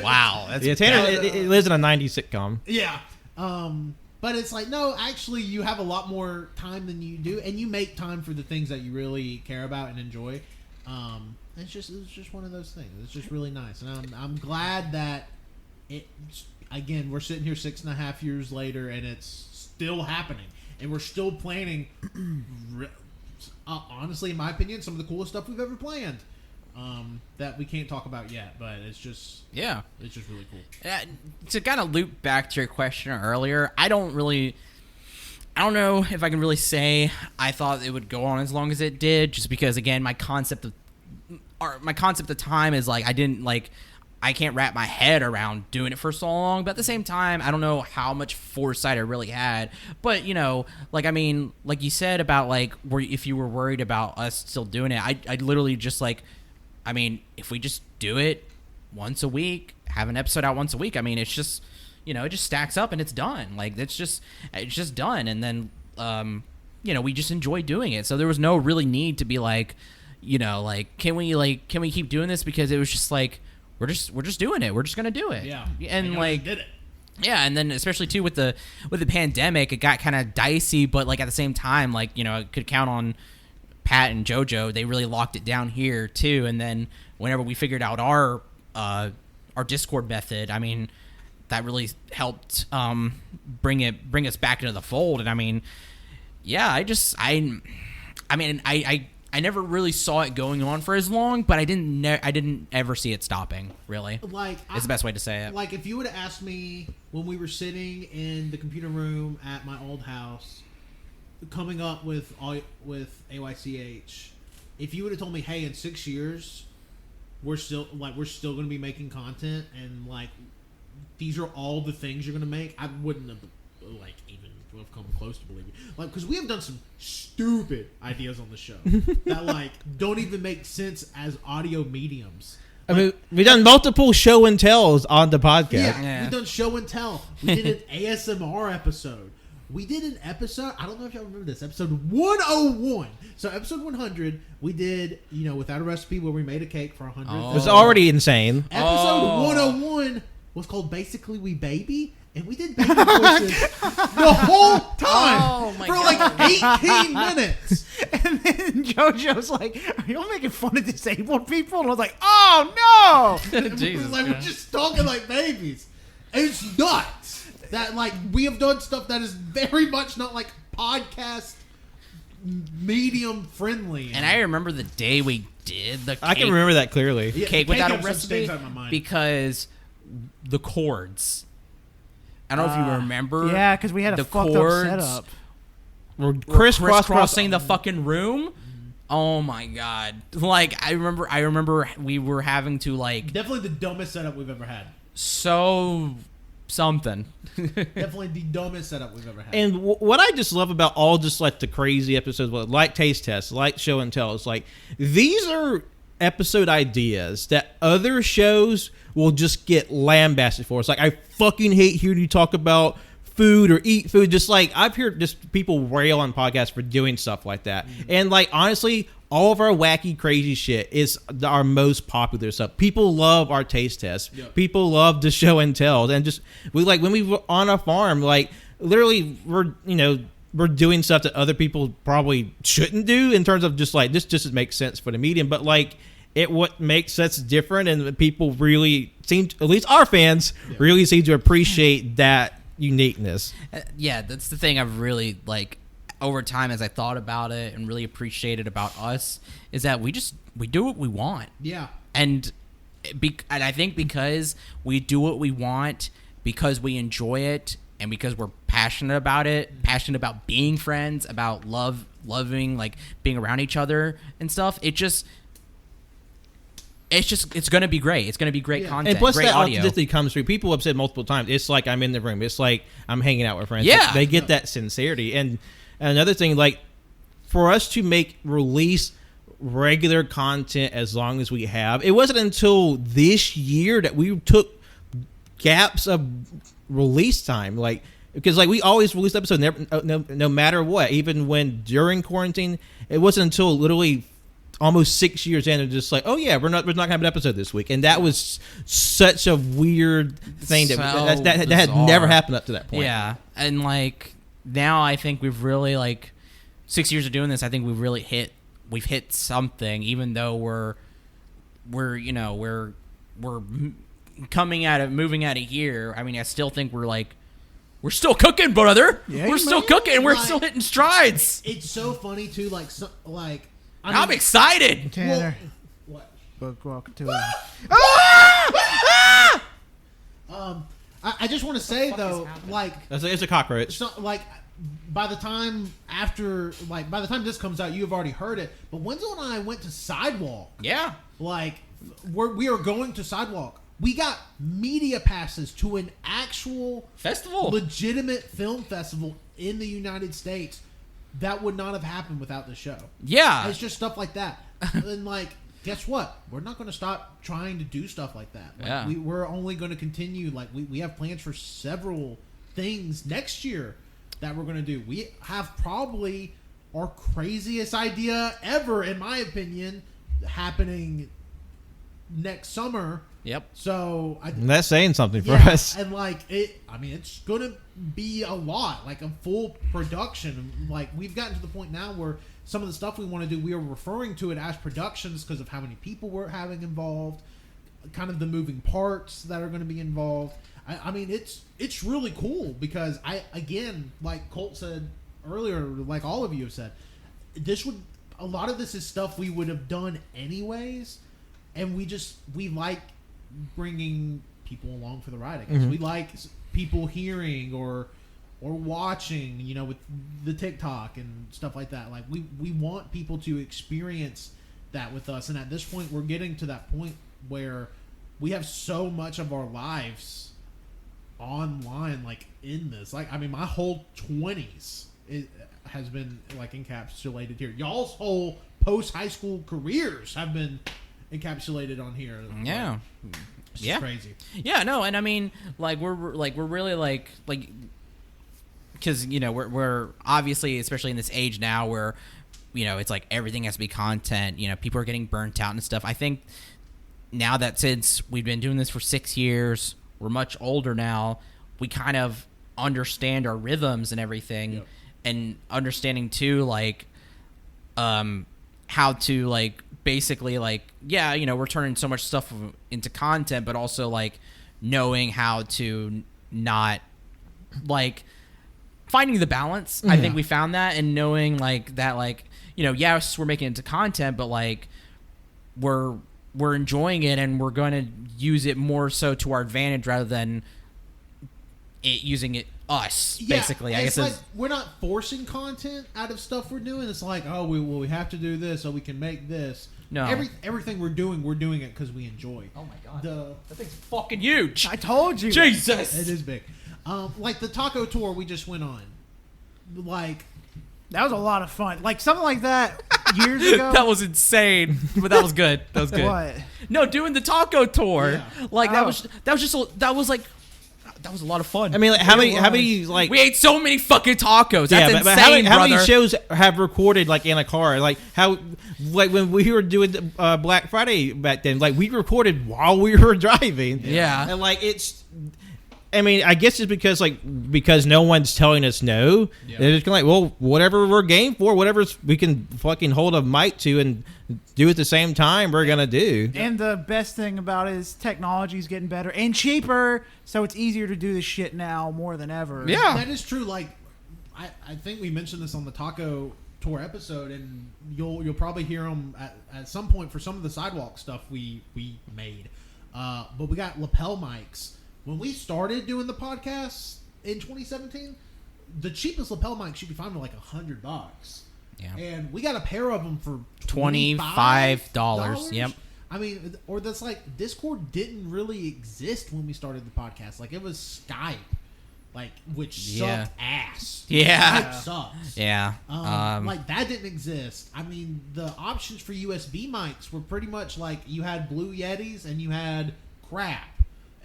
Wow. That's
Yeah, Tanner it lives in a 90s sitcom.
Yeah. But it's like, no, actually, you have a lot more time than you do, and you make time for the things that you really care about and enjoy. It's just one of those things. It's just really nice, and I'm glad that again, we're sitting here 6.5 years later, and it's still happening, and we're still planning. Honestly, in my opinion, some of the coolest stuff we've ever planned. That we can't talk about yet, but it's just really cool.
To kind of loop back to your question earlier, I don't know if I can really say I thought it would go on as long as it did, just because again, my concept of time is like I can't wrap my head around doing it for so long, but at the same time, I don't know how much foresight I really had. But, you know, like, I mean, like you said about, like, if you were worried about us still doing it, I literally just, like, I mean, if we just do it once a week, have an episode out once a week, I mean, it's just, you know, it just stacks up and it's done. Like, it's just done. And then, you know, we just enjoy doing it. So there was no really need to be like, you know, like, can we keep doing this? Because it was just like, we're just doing it. We're just gonna do it.
Yeah,
and like,
did it.
yeah, and then especially too with the pandemic, it got kind of dicey. But like at the same time, like, you know, I could count on Pat and JoJo. They really locked it down here too. And then whenever we figured out our Discord method, I mean, that really helped bring us back into the fold. And I mean, yeah, I never really saw it going on for as long, but I didn't ever see it stopping. Really,
Like,
is the best way to say it.
Like, if you would have asked me when we were sitting in the computer room at my old house, coming up with AYCH, if you would have told me, hey, in 6 years, we're still going to be making content, and like these are all the things you're going to make, I wouldn't have like even have come close to believing. Like, because we have done some stupid ideas on the show that like don't even make sense as audio mediums.
I mean, we've done multiple show and tells on the podcast.
Yeah.
We've done show and tell. We did an ASMR episode. We did an episode, I don't know if y'all remember this, episode 101. So episode 100, we did, you know, Without a Recipe, where we made a cake for 100.
It was already insane.
Episode 101 was called Basically We Baby, and we did baby voices the whole time
Oh, my
for
God.
like 18 minutes.
And then JoJo's like, "Are y'all making fun of disabled people?" And I was like, "Oh no!"
And
Jesus
we're
Christ.
just talking like babies. It's nuts that like we have done stuff that is very much not like podcast medium friendly.
And I remember the day we did the
I can
cake-
remember that clearly.
Yeah,
cake
the
without a
episode
recipe
stays out of my mind.
because the chords. I don't know if you remember.
Yeah, because we had a
the
fucked
chords
up setup.
We're
crisscrossing the fucking room. Oh my god! Like I remember we were having to like
Definitely the dumbest setup we've ever had.
sew something.
Definitely the dumbest setup we've ever had.
And what I just love about all just like the crazy episodes, like Taste Test, like Show and Tell, is like these are episode ideas that other shows will just get lambasted for. It's like, I fucking hate hearing you talk about food or eat food. Just like I've heard just people rail on podcasts for doing stuff like that. And like honestly, all of our wacky crazy shit is our most popular stuff. People love our taste tests.
Yep.
People love the show and tell. And just we like when we were on a farm, like literally we're doing stuff that other people probably shouldn't do in terms of just like this just makes sense for the medium. But like what makes us different, and people really seem to, at least our fans really seem to appreciate that uniqueness.
Yeah, that's the thing I've really like over time as I thought about it and really appreciated about us is that we do what we want.
yeah.
And I think because we do what we want, because we enjoy it, and because we're passionate about it, passionate about being friends, about loving, like being around each other and stuff, it's going to be great. It's going to be great content,
And plus
great
that
audio.
authenticity comes through. People have said multiple times, it's like I'm in the room. It's like I'm hanging out with friends.
Yeah.
They get that sincerity. And another thing, like for us to release regular content as long as we have, it wasn't until this year that we took gaps of release time. Like, because like we always released episodes no matter what, even when during quarantine. It wasn't until literally almost 6 years in and just like, oh yeah, we're not gonna have an episode this week. And that was such a weird thing that had never happened up to that point.
Yeah, and like now I think we've really like 6 years of doing this. I think we've hit something, even though we're coming at it, moving at it here. I mean, I still think we're still cooking, brother.
Yeah,
we're still cooking. We're still hitting strides.
It's so funny too. Like,
I'm excited.
Tanner,
What?
book walk to him.
I just want to say though, like,
It's a cockroach.
it's not like by the time this comes out, you have already heard it. But Wenzel and I went to Sidewalk.
Yeah.
Like, we are going to Sidewalk. We got media passes to an actual
Festival.
legitimate film festival in the United States. That would not have happened without the show.
Yeah.
It's just stuff like that. And like, guess what? We're not going to stop trying to do stuff like that. Like,
Yeah.
we're only going to continue. Like, we have plans for several things next year that we're going to do. We have probably our craziest idea ever, in my opinion, happening next summer.
Yep.
So
And that's saying something for
yeah,
us.
and like it's gonna be a lot, like a full production. Like, we've gotten to the point now where some of the stuff we want to do, we are referring to it as productions because of how many people we're having involved, kind of the moving parts that are going to be involved. I mean, it's really cool because again, like Colt said earlier, like all of you have said, a lot of this is stuff we would have done anyways, and we like bringing people along for the ride. I guess we like people hearing or watching, with the TikTok and stuff like that. Like, we want people to experience that with us. And at this point, we're getting to that point where we have so much of our lives online, like in this. Like, I mean, my whole 20s has been like encapsulated here. Y'all's whole post high school careers have been encapsulated on here.
Yeah.
It's
Yeah.
crazy.
Yeah, no, and I mean, like we're really like because we're obviously, especially in this age now where it's like everything has to be content. People are getting burnt out and stuff. I think now that since we've been doing this for 6 years, we're much older now. we kind of understand our rhythms and everything, and understanding too, like, how to, like, basically, like, yeah, you know, we're turning so much stuff into content, but also, like, knowing how to not, like, finding the balance. I think we found that, and knowing, like, that, like, you know, yes, we're making it into content, but, like, we're enjoying it, and we're going to use it more so to our advantage rather than it using it us, basically. I guess
like we're not forcing content out of stuff we're doing. It's like, oh, we have to do this so we can make this.
No.
Everything we're doing it because we enjoy.
Oh my god, that thing's fucking huge.
I told you.
Jesus,
it is big. Like the taco tour we just went on. Like,
that was a lot of fun. Like something like that years ago.
that was insane, but that was good. That was good.
What?
No, doing the taco tour,
Yeah.
like that was a lot of fun.
I mean, like, how many like
we ate so many fucking tacos. That's
but
insane,
how
brother.
many shows have recorded like in a car? Like how, like when we were doing the, Black Friday back then, like we recorded while we were driving.
Yeah.
And like it's, I mean, I guess it's because no one's telling us no.
Yeah.
They're just kind of like, well, whatever we're game for, whatever we can fucking hold a mic to and do at the same time, we're gonna do.
And the best thing about it is technology's getting better and cheaper, so it's easier to do this shit now more than ever.
Yeah.
that is true. Like, I think we mentioned this on the taco tour episode, and you'll probably hear them at some point for some of the sidewalk stuff we made. But we got lapel mics. When we started doing the podcast in 2017, the cheapest lapel mics you could find were like $100.
Yeah.
And we got a pair of them for
$25. Yep.
I mean, or that's like Discord didn't really exist when we started the podcast. Like it was Skype, like which sucked ass.
Yeah.
Skype sucks.
Yeah.
Like that didn't exist. I mean, the options for USB mics were pretty much like you had Blue Yetis and you had crap.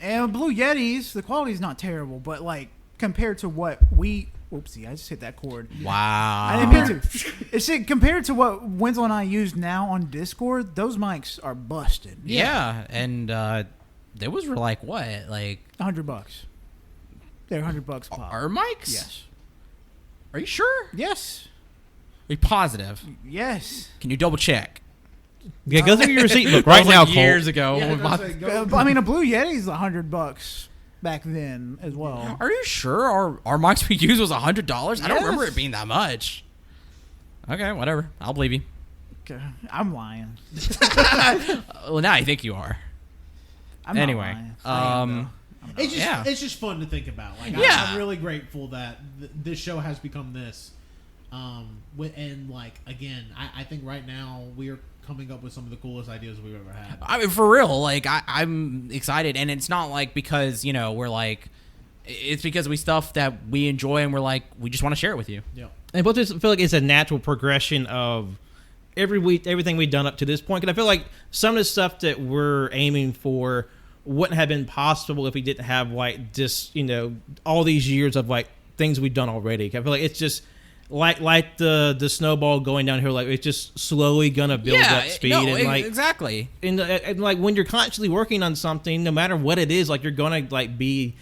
And Blue Yetis, the quality's not terrible, but like compared to what we, oopsie, I just hit that cord.
Wow.
I didn't mean to. It's compared to what Wenzel and I use now on Discord, those mics are busted.
Yeah, and they was like what, like
$100. They're $100 pop.
our mics?
Yes.
Are you sure?
Yes.
Are you positive?
Yes.
Can you double check?
Yeah, go through your receipt book
That
right
was
now,
like years ago.
Yeah,
when
that's like, go-
I mean, a Blue Yeti's $100 back then as well.
Are you sure our mics we used was $100? I don't remember
Yes.
it being that much. Okay, whatever. I'll believe you.
Okay. I'm lying.
Well, now I think you are.
I'm not
Anyway,
lying.
It's just fun to think about. Like,
Yeah.
I'm really grateful that this show has become this. And like again, I think right now we are coming up with some of the coolest ideas we've ever had.
I mean, for real, like I'm excited, and it's not like because we're like, it's because we stuff that we enjoy, and we're like we just want to share it with you.
Yeah.
And I just feel like it's a natural progression of everything we've done up to this point. Because I feel like some of the stuff that we're aiming for wouldn't have been possible if we didn't have like this, all these years of like things we've done already. I feel like it's just like the snowball going down here. Like it's just slowly gonna build up speed.
No,
and like
exactly.
and like when you're constantly working on something, no matter what it is, like you're gonna like be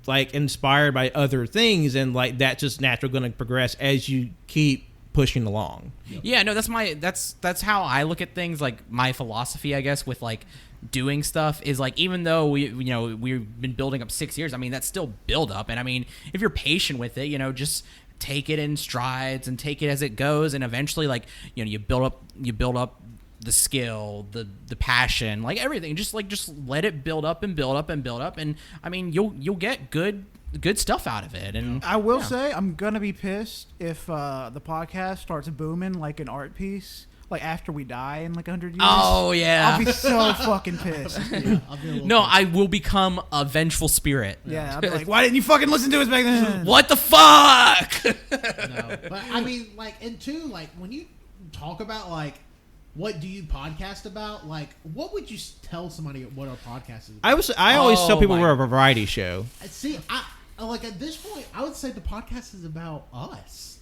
like inspired by other things, and like that's just natural going to progress as you keep pushing along.
Yeah, no, that's how I look at things. Like my philosophy, I guess, with like doing stuff is like, even though we've been building up 6 years, I mean that's still build up, and I mean if you're patient with it, just take it in strides and take it as it goes, and eventually like you build up the skill, the passion, like everything. Just let it build up and build up and build up, and I mean you'll get good stuff out of it. And
I will say I'm gonna be pissed if the podcast starts booming like an art piece, like after we die in like 100 years.
Oh yeah,
I'll be so fucking pissed.
Yeah, I'll be a little
no,
pissed.
I will become a vengeful spirit.
Yeah, I'll be like, why didn't you fucking listen to us back then?
What the fuck?
No, but I mean, like, and two, like, when you talk about like, what do you podcast about? Like, what would you tell somebody what our podcast is about?
I always tell people
my-
we're a variety show.
See, I like at this point, I would say the podcast is about us.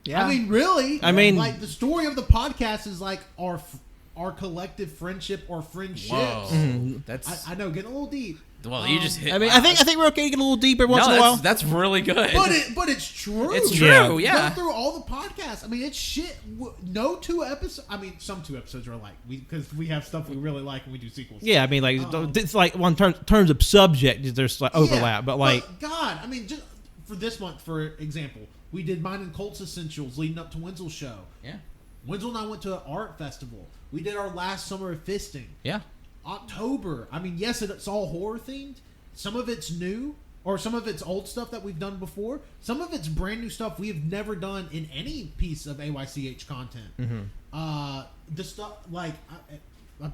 Yeah.
I mean, really.
I mean-
like the story of the podcast is like our collective friendship or friendships.
Whoa, that's
I know, getting a little deep.
Well, you just hit.
I mean, I think we're okay to get a little deeper once in a while.
That's really good.
But it's true.
It's true. Yeah.
Go through all the podcasts. I mean, it's shit. No 2 episodes. I mean, some 2 episodes are like because we have stuff we really like and we do sequels.
Yeah, I mean, like it's like on terms of subject, there's like overlap, but like
God, I mean, just for this month, for example, we did Mine and Colts Essentials leading up to Wenzel's show.
Yeah.
Wenzel and I went to an art festival. We did our last summer of fisting.
Yeah.
October. I mean, yes, it's all horror themed. Some of it's new, or some of it's old stuff that we've done before. Some of it's brand new stuff we have never done in any piece of AYCH content. The stuff like I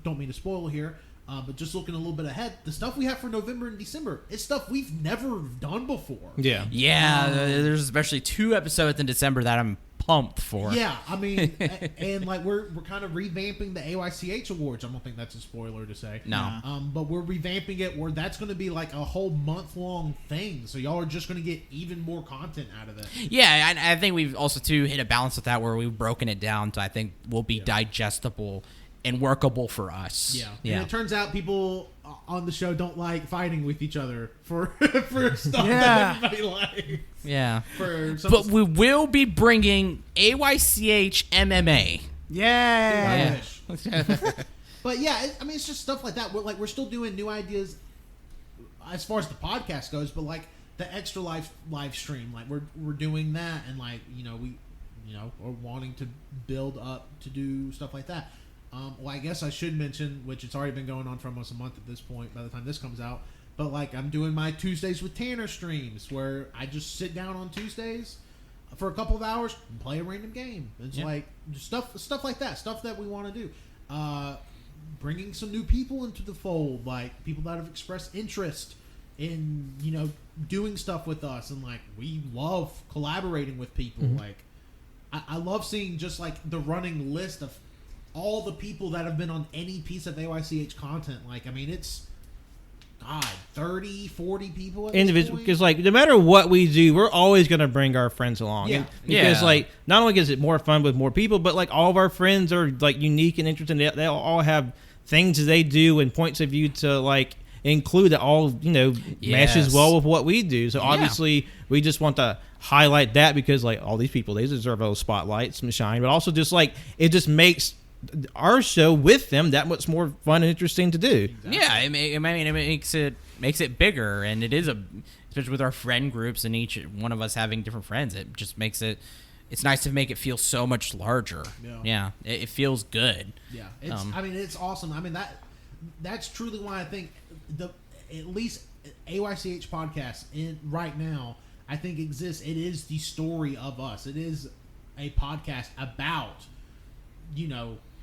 don't mean to spoil here, but just looking a little bit ahead, the stuff we have for November and December is stuff we've never done before.
yeah.
Yeah. There's especially 2 episodes in December that I'm pumped for.
Yeah, I mean, and like we're kind of revamping the AYCH awards. I don't think that's a spoiler to say.
No.
But we're revamping it where that's going to be like a whole month-long thing. So y'all are just going to get even more content out of it.
Yeah, and I think we've also too hit a balance with that where we've broken it down to I think will be digestible and workable for us.
Yeah. And it turns out people on the show don't like fighting with each other for stuff that everybody likes.
Yeah.
But
we will be bringing AYCH MMA.
Yeah.
But yeah, I mean, it's just stuff like that. We're still doing new ideas as far as the podcast goes, but like the extra live stream, like we're doing that, and like we are wanting to build up to do stuff like that. Well, I guess I should mention, which it's already been going on for almost a month at this point by the time this comes out, but like I'm doing my Tuesdays with Tanner streams where I just sit down on Tuesdays for a couple of hours and play a random game. It's like just stuff like that, stuff that we want to do. Bringing some new people into the fold, like people that have expressed interest in doing stuff with us, and like we love collaborating with people. Like I love seeing just like the running list of all the people that have been on any piece of AYCH content. Like, I mean, it's 30, 40 people at
individual, because like no matter what we do, we're always going to bring our friends along.
Yeah.
Because like not only is it more fun with more people, but like all of our friends are like unique and interesting. They all have things that they do and points of view to like include that all meshes well with what we do. So obviously we just want to highlight that because like all these people, they deserve a little spotlight, some shine, but also just like it just makes our show with them that much more fun and interesting to do.
Exactly. Yeah, it makes it bigger, and it is especially with our friend groups and each one of us having different friends. It just makes it's nice to make it feel so much larger. Yeah, it feels good.
Yeah, it's awesome. I mean that's truly why I think at least AYCH podcast right now I think exists. It is the story of us. It is a podcast about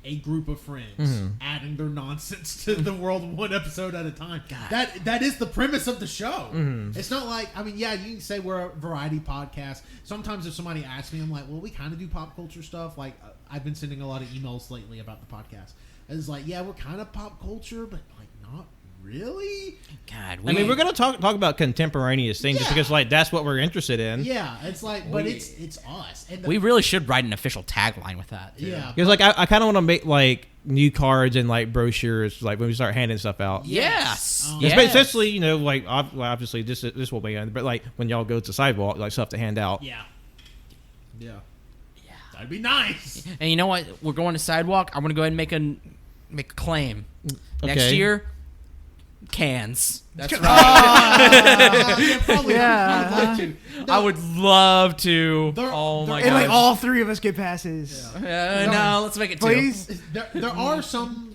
a group of friends adding their nonsense to the world one episode at a time. God. That is the premise of the show. It's not like, I mean, yeah, you can say we're a variety podcast. Sometimes if somebody asks me, I'm like, well, we kind of do pop culture stuff. Like, I've been sending a lot of emails lately about the podcast. It's like, yeah, we're kind of pop culture, but like not really.
God,
I mean, we're gonna talk about contemporaneous things just because like that's what we're interested in.
Yeah, it's like, but it's us. And
we really should write an official tagline with that. Too.
Yeah,
because like I kind of want to make like new cards and like brochures like when we start handing stuff out.
Yes.
Especially like obviously this will be on, but like when y'all go to sidewalk, like stuff to hand out.
Yeah. That'd be nice.
And you know what? We're going to sidewalk. I'm gonna go ahead and make a claim. Next year, cans. That's right. I would love to. Oh my god!
And like all 3 of us get passes.
No, let's make it 2.
Please.
There are some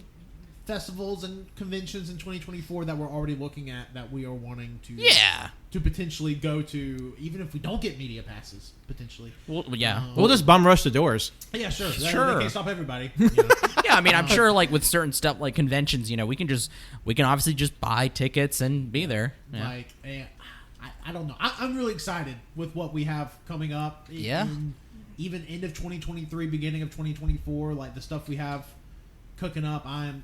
festivals and conventions in 2024 that we're already looking at that we are wanting to potentially go to, even if we don't get media passes. Potentially.
Well,
we'll just bum rush the doors.
Yeah, sure. They can't stop everybody.
Yeah, I mean, I'm sure like with certain stuff like conventions, we can obviously just buy tickets and be there. Yeah.
Like, I don't know. I'm really excited with what we have coming up. Even end of 2023, beginning of 2024, like the stuff we have cooking up, I'm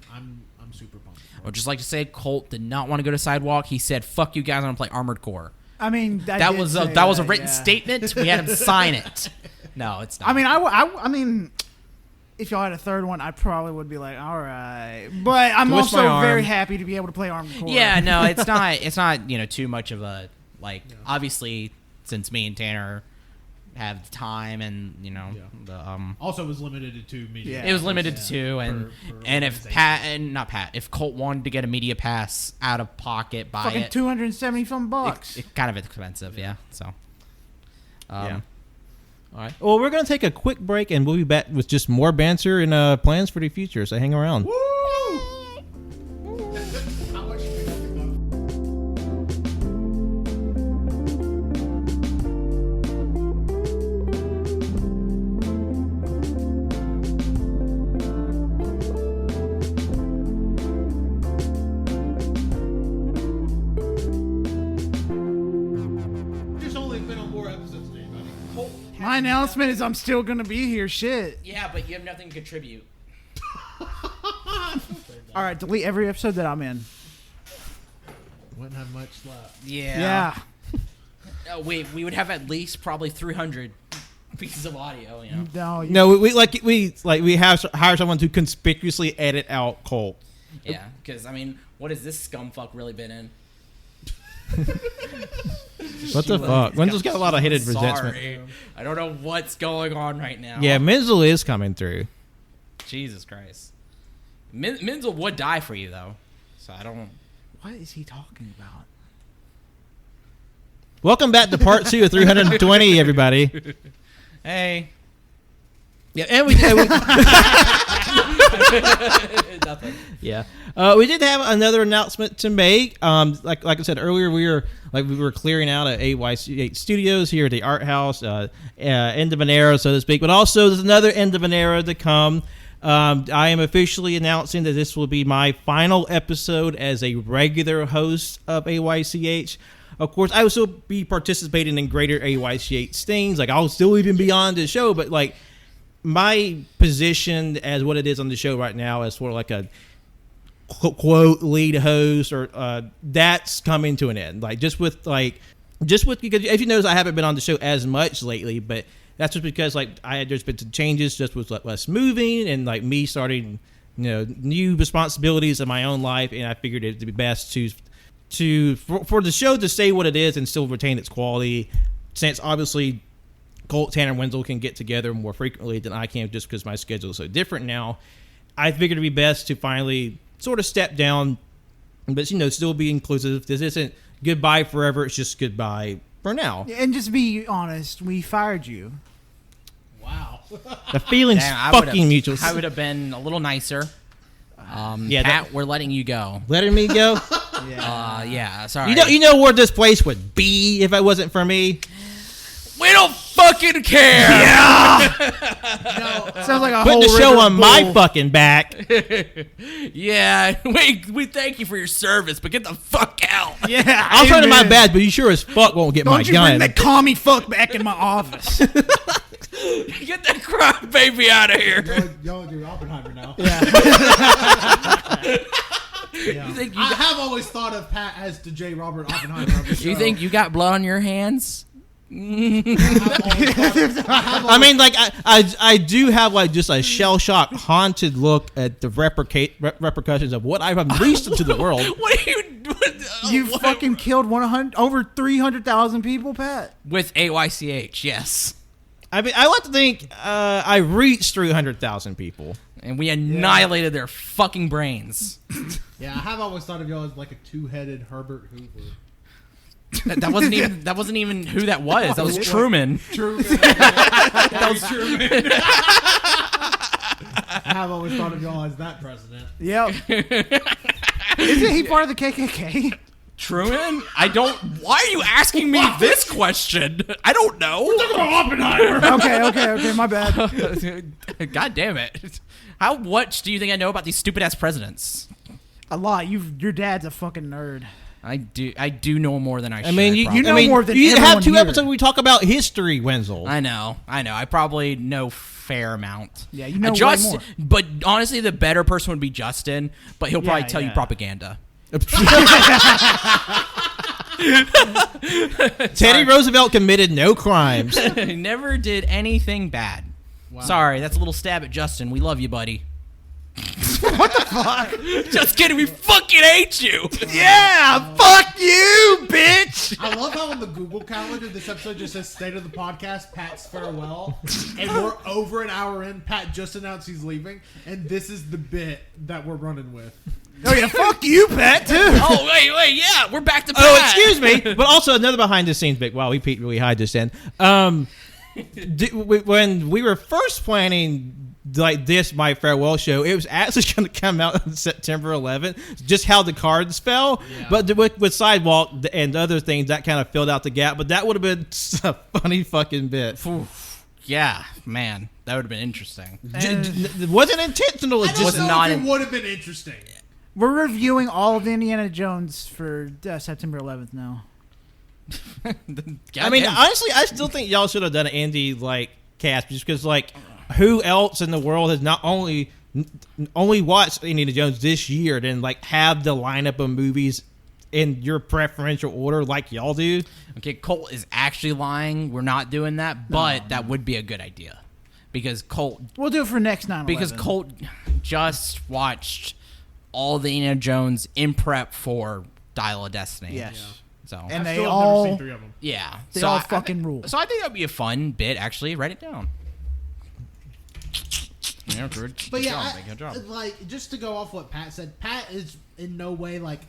super pumped.
I would just like to say, Colt did not want to go to sidewalk. He said, "Fuck you guys, I'm gonna play Armored Core."
I mean,
that was a written statement. We had him sign it. No, it's not.
I mean, if y'all had a third one, I probably would be like, all right. But I'm
Twist
also
my arm.
very happy to be able to play Armored Core.
Yeah, no, it's not. It's not. Too much of a like. Obviously, since me and Tanner have the time and the
Also, it was limited to 2 media.
it was limited to 2, and
per
if Colt wanted to get a media pass out of pocket, buy
fucking
it.
$270
It's kind of expensive, yeah. So,
Yeah.
All right.
Well, we're going to take a quick break, and we'll be back with just more banter and plans for the future, so hang around.
Woo! How much you think of the Just only been on more episodes than anybody.
My announcement is I'm still going to be here. Shit.
Yeah, but you have nothing to contribute.
All right, delete every episode that I'm in.
Wouldn't have much left.
Yeah.
We would have at least probably 300 pieces of audio.
No,
No, we hire someone to conspicuously edit out Colt.
Yeah, because what has this scumfuck really been in?
What the fuck? Wenzel's got a lot of hidden resentment.
Sorry. I don't know what's going on right now.
Yeah, Wenzel is coming through.
Jesus Christ. Menzel would die for you, though. So I don't...
What is he talking about?
Welcome back to part 2 of 320, everybody.
Hey.
Yeah, and we
Nothing.
yeah, we did have another announcement to make. Like I said earlier, we were clearing out at AYCH Studios here at the Art House, end of an era, so to speak. But also, there's another end of an era to come. I am officially announcing that this will be my final episode as a regular host of AYCH. Of course, I will still be participating in greater AYCH things. Like, I'll still even be on the show, but like, my position as what it is on the show right now as sort of like a quote lead host or that's coming to an end. Like just with because if you notice, I haven't been on the show as much lately, but that's just because there's been some changes just with less moving and like me starting new responsibilities in my own life, and I figured it'd be best for the show to stay what it is and still retain its quality, since obviously Colt, Tanner, and Wenzel can get together more frequently than I can just because my schedule is so different now. I figured it'd be best to finally sort of step down, but still be inclusive. This isn't goodbye forever. It's just goodbye for now.
And just be honest, we fired you.
Wow.
The feeling's fucking mutual.
I would have been a little nicer.
Yeah,
Pat, we're letting you go.
Letting me go?
Yeah, sorry.
You know where this place would be if it wasn't for me?
We don't fucking care.
Sounds like a
Put
whole
the show
river
on my
bull.
fucking back.
Yeah, we thank you for your service, but get the fuck out.
Yeah,
I'll try to my
amen.
bad, but you sure as fuck won't get my
Don't you
gun.
bring that commie fuck back in my office.
Get that cry baby out of here.
Y'all do Oppenheimer now.
You think you
I have always thought of Pat as the J. Robert Oppenheimer of the show.
you think you got blood on your hands?
I mean, like, I do have like just a shell shock, haunted look at the repercussions of what I've unleashed into the world.
What are you doing?
You fucking killed over 300,000 people, Pat.
With AYCH, yes.
I mean, I like to think I reached 300,000 people.
And we annihilated their fucking brains.
Yeah, I have always thought of y'all as like a two-headed Herbert Hoover.
That wasn't even who that was. That was Truman.
Truman. That was Truman. I have always thought of y'all as that president.
Yep. Isn't he part of the KKK?
Truman? Why are you asking me this question? I don't know.
Okay, my bad.
God damn it. How much do you think I know about these stupid ass presidents?
A lot. Your dad's a fucking nerd.
I do know more than I should.
I mean, you
know more than
you have
everyone
2
here.
episodes where we talk about history, Wenzel.
I know. I probably know fair amount.
Yeah, you know way more.
But honestly, the better person would be Justin, but he'll probably tell you
yeah.
propaganda.
Teddy Roosevelt committed no crimes.
Never did anything bad.
Wow.
Sorry, that's a little stab at Justin. We love you, buddy.
What the fuck?
Just kidding. We fucking hate you.
Yeah, fuck you, bitch.
I love how on the Google Calendar this episode just says "State of the Podcast," Pat's farewell, and we're over an hour in. Pat just announced he's leaving, and this is the bit that we're running with.
Oh yeah, fuck you, Pat, too.
Oh wait, yeah, we're back to Pat.
Oh, excuse me. But also another behind the scenes bit. Wow, we peeked really high just then. When we were first planning like this, my farewell show, it was actually going to come out on September 11th. Just how the cards fell, but with Sidewalk and other things, that kind of filled out the gap. But that would have been a funny fucking bit.
Yeah, man, that would have been interesting.
It wasn't intentional. It
I
just
don't know
not
if it would have been interesting.
We're reviewing all of the Indiana Jones for September 11th now.
I mean, honestly, I still think y'all should have done an indie like cast just because, like, who else in the world has not only watched Indiana Jones this year, then like have the lineup of movies in your preferential order like y'all do?
Okay, Colt is actually lying. We're not doing that, but that would be a good idea because Colt.
We'll do it for next 9/11.
Because Colt just watched all the Indiana Jones in prep for Dial of Destiny.
Yes.
Yeah.
So
And they
I've still
all-
never seen 3 of them.
yeah,
They
so
all
I
fucking
think-
rule.
So I think that'd be a fun bit. Actually, write it down. Yeah, good.
But
Good
yeah,
job, good job.
like just to go off what Pat said, Pat is in no way like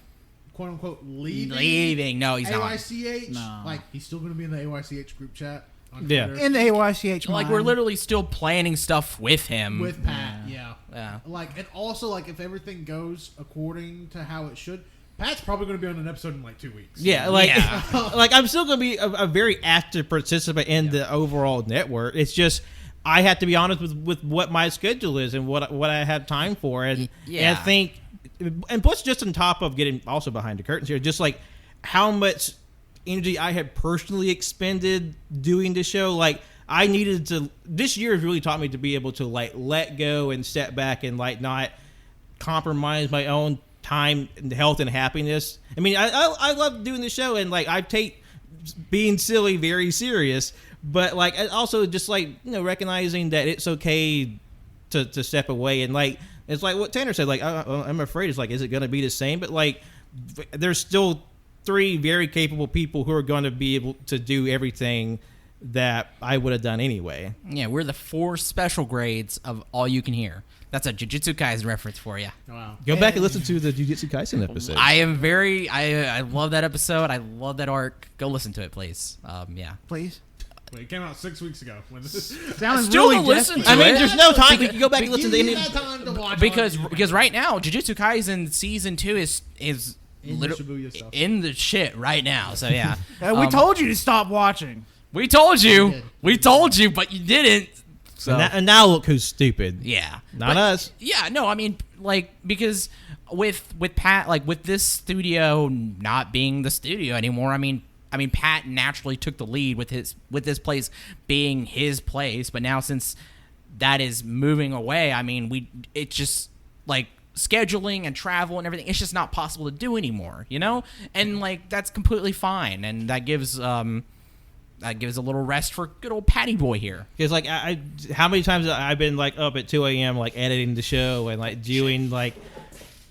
quote unquote
Leaving? No, he's not.
AYCH.
No.
Like he's still going to be in the AYCH group chat on
Yeah.
Twitter
in the AYCH
Like
mind.
we're literally still planning stuff with him.
with Pat. Yeah.
Yeah.
Like and also like if everything goes according to how it should, Pat's probably going to be on an episode in like 2 weeks.
Yeah, like,
Yeah.
like I'm still going to be a very active participant in the overall network. It's just I have to be honest with what my schedule is and what I have time for, and
Yeah.
I think, and plus just on top of getting also behind the curtains here, just like how much energy I had personally expended doing the show, like. I needed to. This year has really taught me to be able to like let go and step back and like not compromise my own time and health and happiness. I mean, I love doing the show and like I take being silly very serious, but like also just like recognizing that it's okay to step away and like it's like what Tanner said. Like I'm afraid it's like is it going to be the same? But like there's still 3 very capable people who are going to be able to do everything that I would have done anyway.
Yeah, we're the 4 special grades of All You Can Hear. That's a Jujutsu Kaisen reference for you.
Wow.
Go back and listen to the Jujutsu Kaisen episode.
I love that episode. I love that arc. Go listen to it, please. Yeah.
Please.
Wait, it came out 6 weeks ago. When this
Sounds
Still
really
to listen
desperate.
to
I mean,
it.
there's no time. You can go back and listen to
you
any.
had time to watch
because right now Jujutsu Kaisen season 2 is
in the Shibuya stuff.
in the shit right now. So yeah.
We told you to stop watching.
We told
We
you.
did.
We told you, but you didn't. So
And now look who's stupid.
yeah.
Not us.
Yeah, no, I mean, like, because with Pat, like, with this studio not being the studio anymore, I mean, Pat naturally took the lead with this place being his place, but now since that is moving away, I mean, it's just like scheduling and travel and everything. It's just not possible to do anymore, and like that's completely fine, and that gives a little rest for good old Patty Boy here.
Because like I how many times I've been like up at 2 a.m. like editing the show and like doing like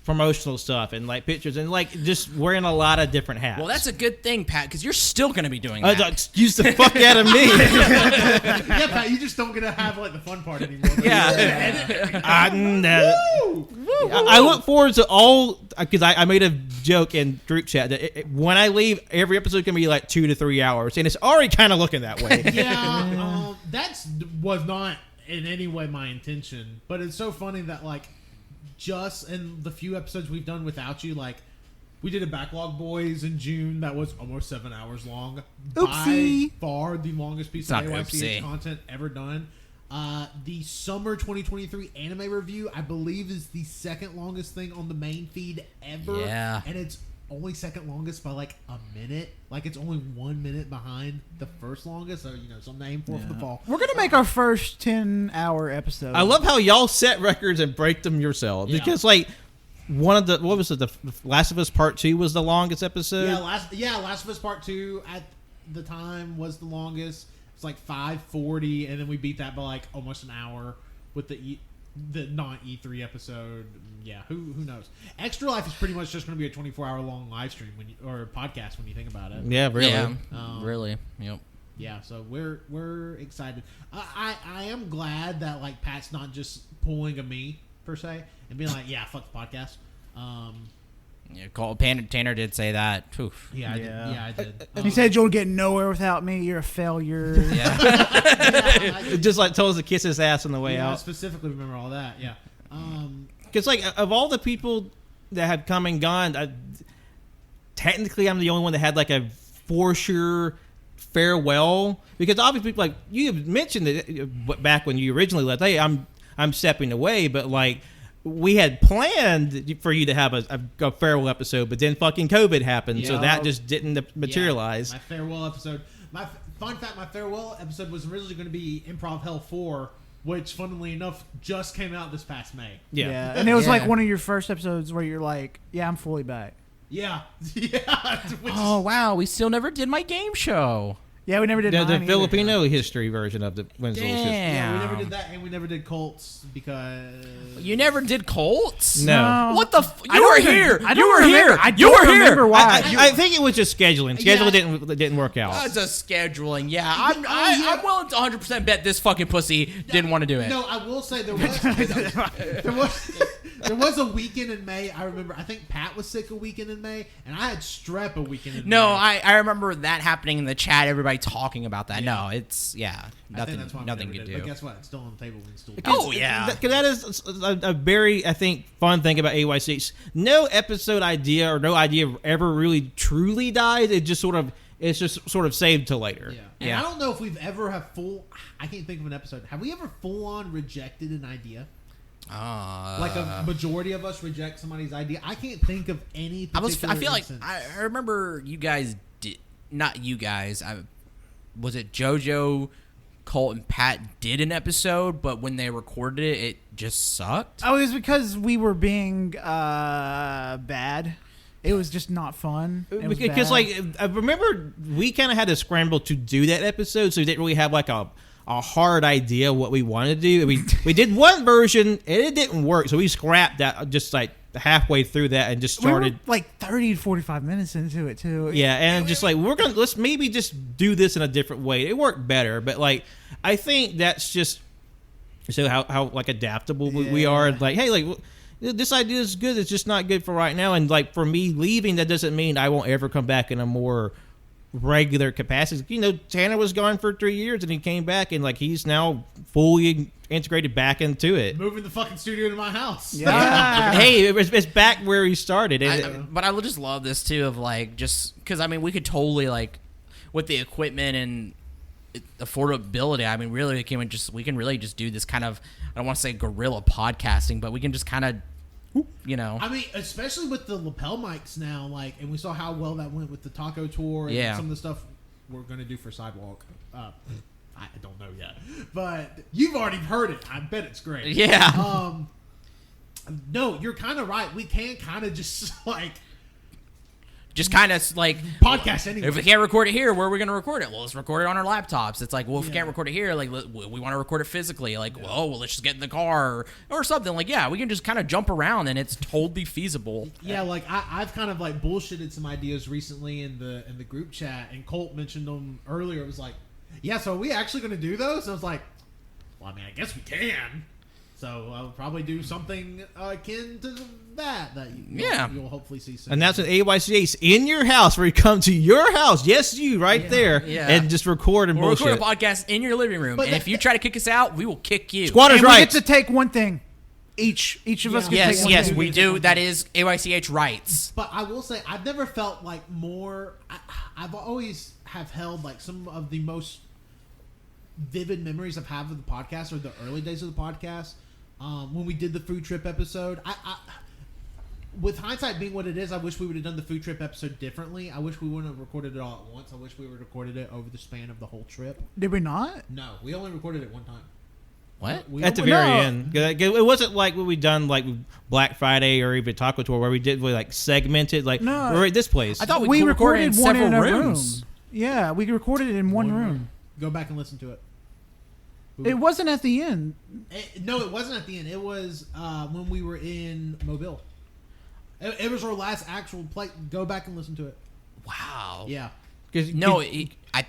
promotional stuff and like pictures and like just wearing a lot of different hats.
Well, that's a good thing, Pat, because you're still going to be doing that.
Excuse the fuck out of me.
Yeah, Pat, you just don't get to have like the fun part anymore.
Yeah.
I look forward to all because I made a joke in group chat that when I leave, every episode can be like 2 to 3 hours, and it's already kind of looking that way.
Yeah, that was not in any way my intention, but it's so funny that like just in the few episodes we've done without you, like we did a Backlog Boyz in June that was almost 7 hours long.
Oopsie.
By far the longest piece
It's
of
not
AYCH
oopsie.
content ever done. The summer 2023 anime review, I believe, is the second longest thing on the main feed ever.
Yeah.
And it's only second longest by like a minute. Like it's only 1 minute behind the first longest. So, something to aim for the fall.
We're gonna make our first 10-hour episode.
I love how y'all set records and break them yourselves
Yeah.
because like one of the what was it, the Last of Us Part 2 was the longest episode.
Last of Us Part 2 at the time was the longest. It's like 5:40, and then we beat that by like almost an hour with the non E3 episode. Yeah, who knows? Extra Life is pretty much just going to be a 24-hour long live stream or podcast when you think about it.
Yeah, really.
Yeah, really. Yep.
Yeah, so we're excited. I am glad that like Pat's not just pulling a me per se and being like, yeah, fuck the podcast.
Yeah, Tanner did say that. Oof.
Yeah, I did.
He said you'll get nowhere without me. You're a failure.
Yeah.
It just like told us to kiss his ass on the way
I
out.
specifically remember all that. Yeah.
Because like of all the people that have come and gone, technically I'm the only one that had like a for sure farewell. Because obviously, like you have mentioned it back when you originally left. Hey, I'm stepping away, but like. We had planned for you to have a farewell episode, but then fucking COVID happened, so that just didn't materialize.
Yeah, my farewell episode. Fun fact: my farewell episode was originally going to be Improv Hell 4, which, funnily enough, just came out this past May.
Yeah.
And it was like one of your first episodes where you're like, "Yeah, I'm fully back."
Yeah, yeah.
Oh wow, we still never did my game show.
Yeah, we never did
the
mine either.
Filipino history version of the Wenzel history.
Yeah, we never did that, and we never did Colts because
You never did Colts?
No.
What the?
I
You
don't
were
even-
here.
I
You
don't
were
remember-
here.
I
You
don't
were here.
remember why.
I think it was just scheduling. Schedule didn't work out.
That's a scheduling. Yeah, I'm willing to 100% bet this fucking pussy didn't want to do it.
No, I will say there was a weekend in May. I remember. I think Pat was sick a weekend in May, and I had strep a weekend in May.
No, I remember that happening in the chat. Everybody talking about that.
Yeah.
No, it's
I
nothing.
think that's why we
Nothing
never
to
did.
do.
But guess what? It's still on the table. We can still.
Oh yeah.
That is a very, I think, fun thing about AYCH. No episode idea or no idea ever really truly dies. It's just sort of saved till later.
Yeah. And I don't know if we've ever I can't think of an episode. Have we ever full on rejected an idea? Like a majority of us reject somebody's idea. I can't think of any particular
I feel like
instance.
I remember you guys did, not you guys. Was it JoJo, Colt, and Pat did an episode, but when they recorded it, it just sucked.
Oh, it was because we were being bad. It was just not fun. It was
Because
bad.
like I remember we kind of had to scramble to do that episode, so we didn't really have like a hard idea what we wanted to do. We did one version and it didn't work, so we scrapped that just like halfway through that and just started.
We were like 30 to 45 minutes into it too.
Yeah, and just like let's maybe just do this in a different way. It worked better, but like I think that's just so how like adaptable we are. Like, hey, like this idea is good. It's just not good for right now. And like for me leaving, that doesn't mean I won't ever come back in a more regular capacity. You know, Tanner was gone for 3 years and he came back and like he's now fully integrated back into it.
moving the fucking studio to my house.
Yeah.
Hey, it's back where he started.
But I would just love this too, of like just because I mean we could totally like with the equipment and affordability. I mean, really, we can really just do this kind of, I don't want to say guerrilla podcasting, but we can just kind of, you know.
I mean, especially with the lapel mics now, like, and we saw how well that went with the taco tour and
Yeah.
some of the stuff we're going to do for Sidewalk. I don't know yet, but you've already heard it. I bet it's great.
Yeah.
No, you're kind of right. We can kind of just like
Just kind of like
podcast anyway.
If we can't record it here, where are we going to record it? Well, let's record it on our laptops. It's like, well, if we
Yeah.
can't record it here, like we want to record it physically. Like, well, let's just get in the car or something. Like, yeah, we can just kind of jump around, and it's totally feasible.
Yeah, like I've kind of like bullshitted some ideas recently in the group chat, and Colt mentioned them earlier. It was like, yeah, so are we actually going to do those? And I was like, well, I mean, I guess we can. So I'll probably do something akin to that you'll hopefully see soon.
And that's an AYCH in your house, where you come to your house. Yes, you right there,
Yeah.
and just record and
We'll
bullshit.
record a podcast in your living room,
But
and if you try to kick us out, we will kick you.
Squatters'
And we get
rights.
to take one thing. Each of us
Yeah.
get to take one
Yes,
thing.
we do. That is AYCH rights.
But I will say, I've never felt like more. I've always have held like some of the most vivid memories I've had of the podcast, or the early days of the podcast. When we did the food trip episode, I with hindsight being what it is, I wish we would have done the food trip episode differently. I wish we wouldn't have recorded it all at once. I wish we would have recorded it over the span of the whole trip.
Did we not?
No, we only recorded it one time.
What?
We
At the
only-
very
No.
end, it wasn't like what we done like Black Friday or even Taco Tour, where we did like segmented. Like
No.
we're at this place.
I thought
We
recorded in
one in
several
a room.
rooms.
Yeah, we recorded it in one room.
Go back and listen to it.
It wasn't at the end.
No, it wasn't at the end. It was when we were in Mobile. It was our last actual play. Go back and listen to it.
Wow.
Yeah.
No, I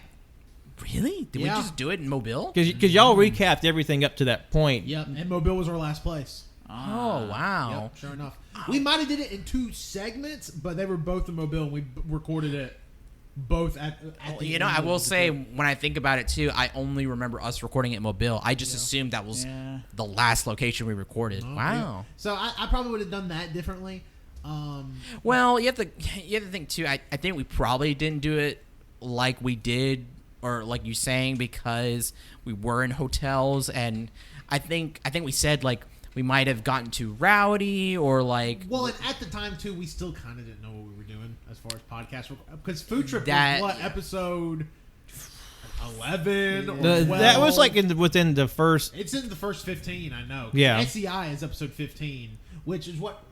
really? Did we
Yeah.
just do it in Mobile?
Because y'all recapped everything up to that point.
Yep. And Mobile was our last place.
Oh, wow.
Yep, sure enough. We might have did it in 2 segments, but they were both in Mobile, and we recorded it both at the
You know,
end
I
of
will
the
say,
trip.
when I think about it, too, I only remember us recording it in Mobile. I just assumed that was the last location we recorded.
Oh,
Wow.
yeah. So I probably would have done that differently.
Well, you have to think, too, I think we probably didn't do it like we did, or like you saying, because we were in hotels, and I think we said, like, we might have gotten too rowdy, or like...
Well, and at the time, too, we still kind of didn't know what we were doing as far as podcasts. Because Food Trip was, what, episode 11 or 12?
That was like within the first...
It's in the first 15, I know.
Yeah.
SEI is episode 15, which is what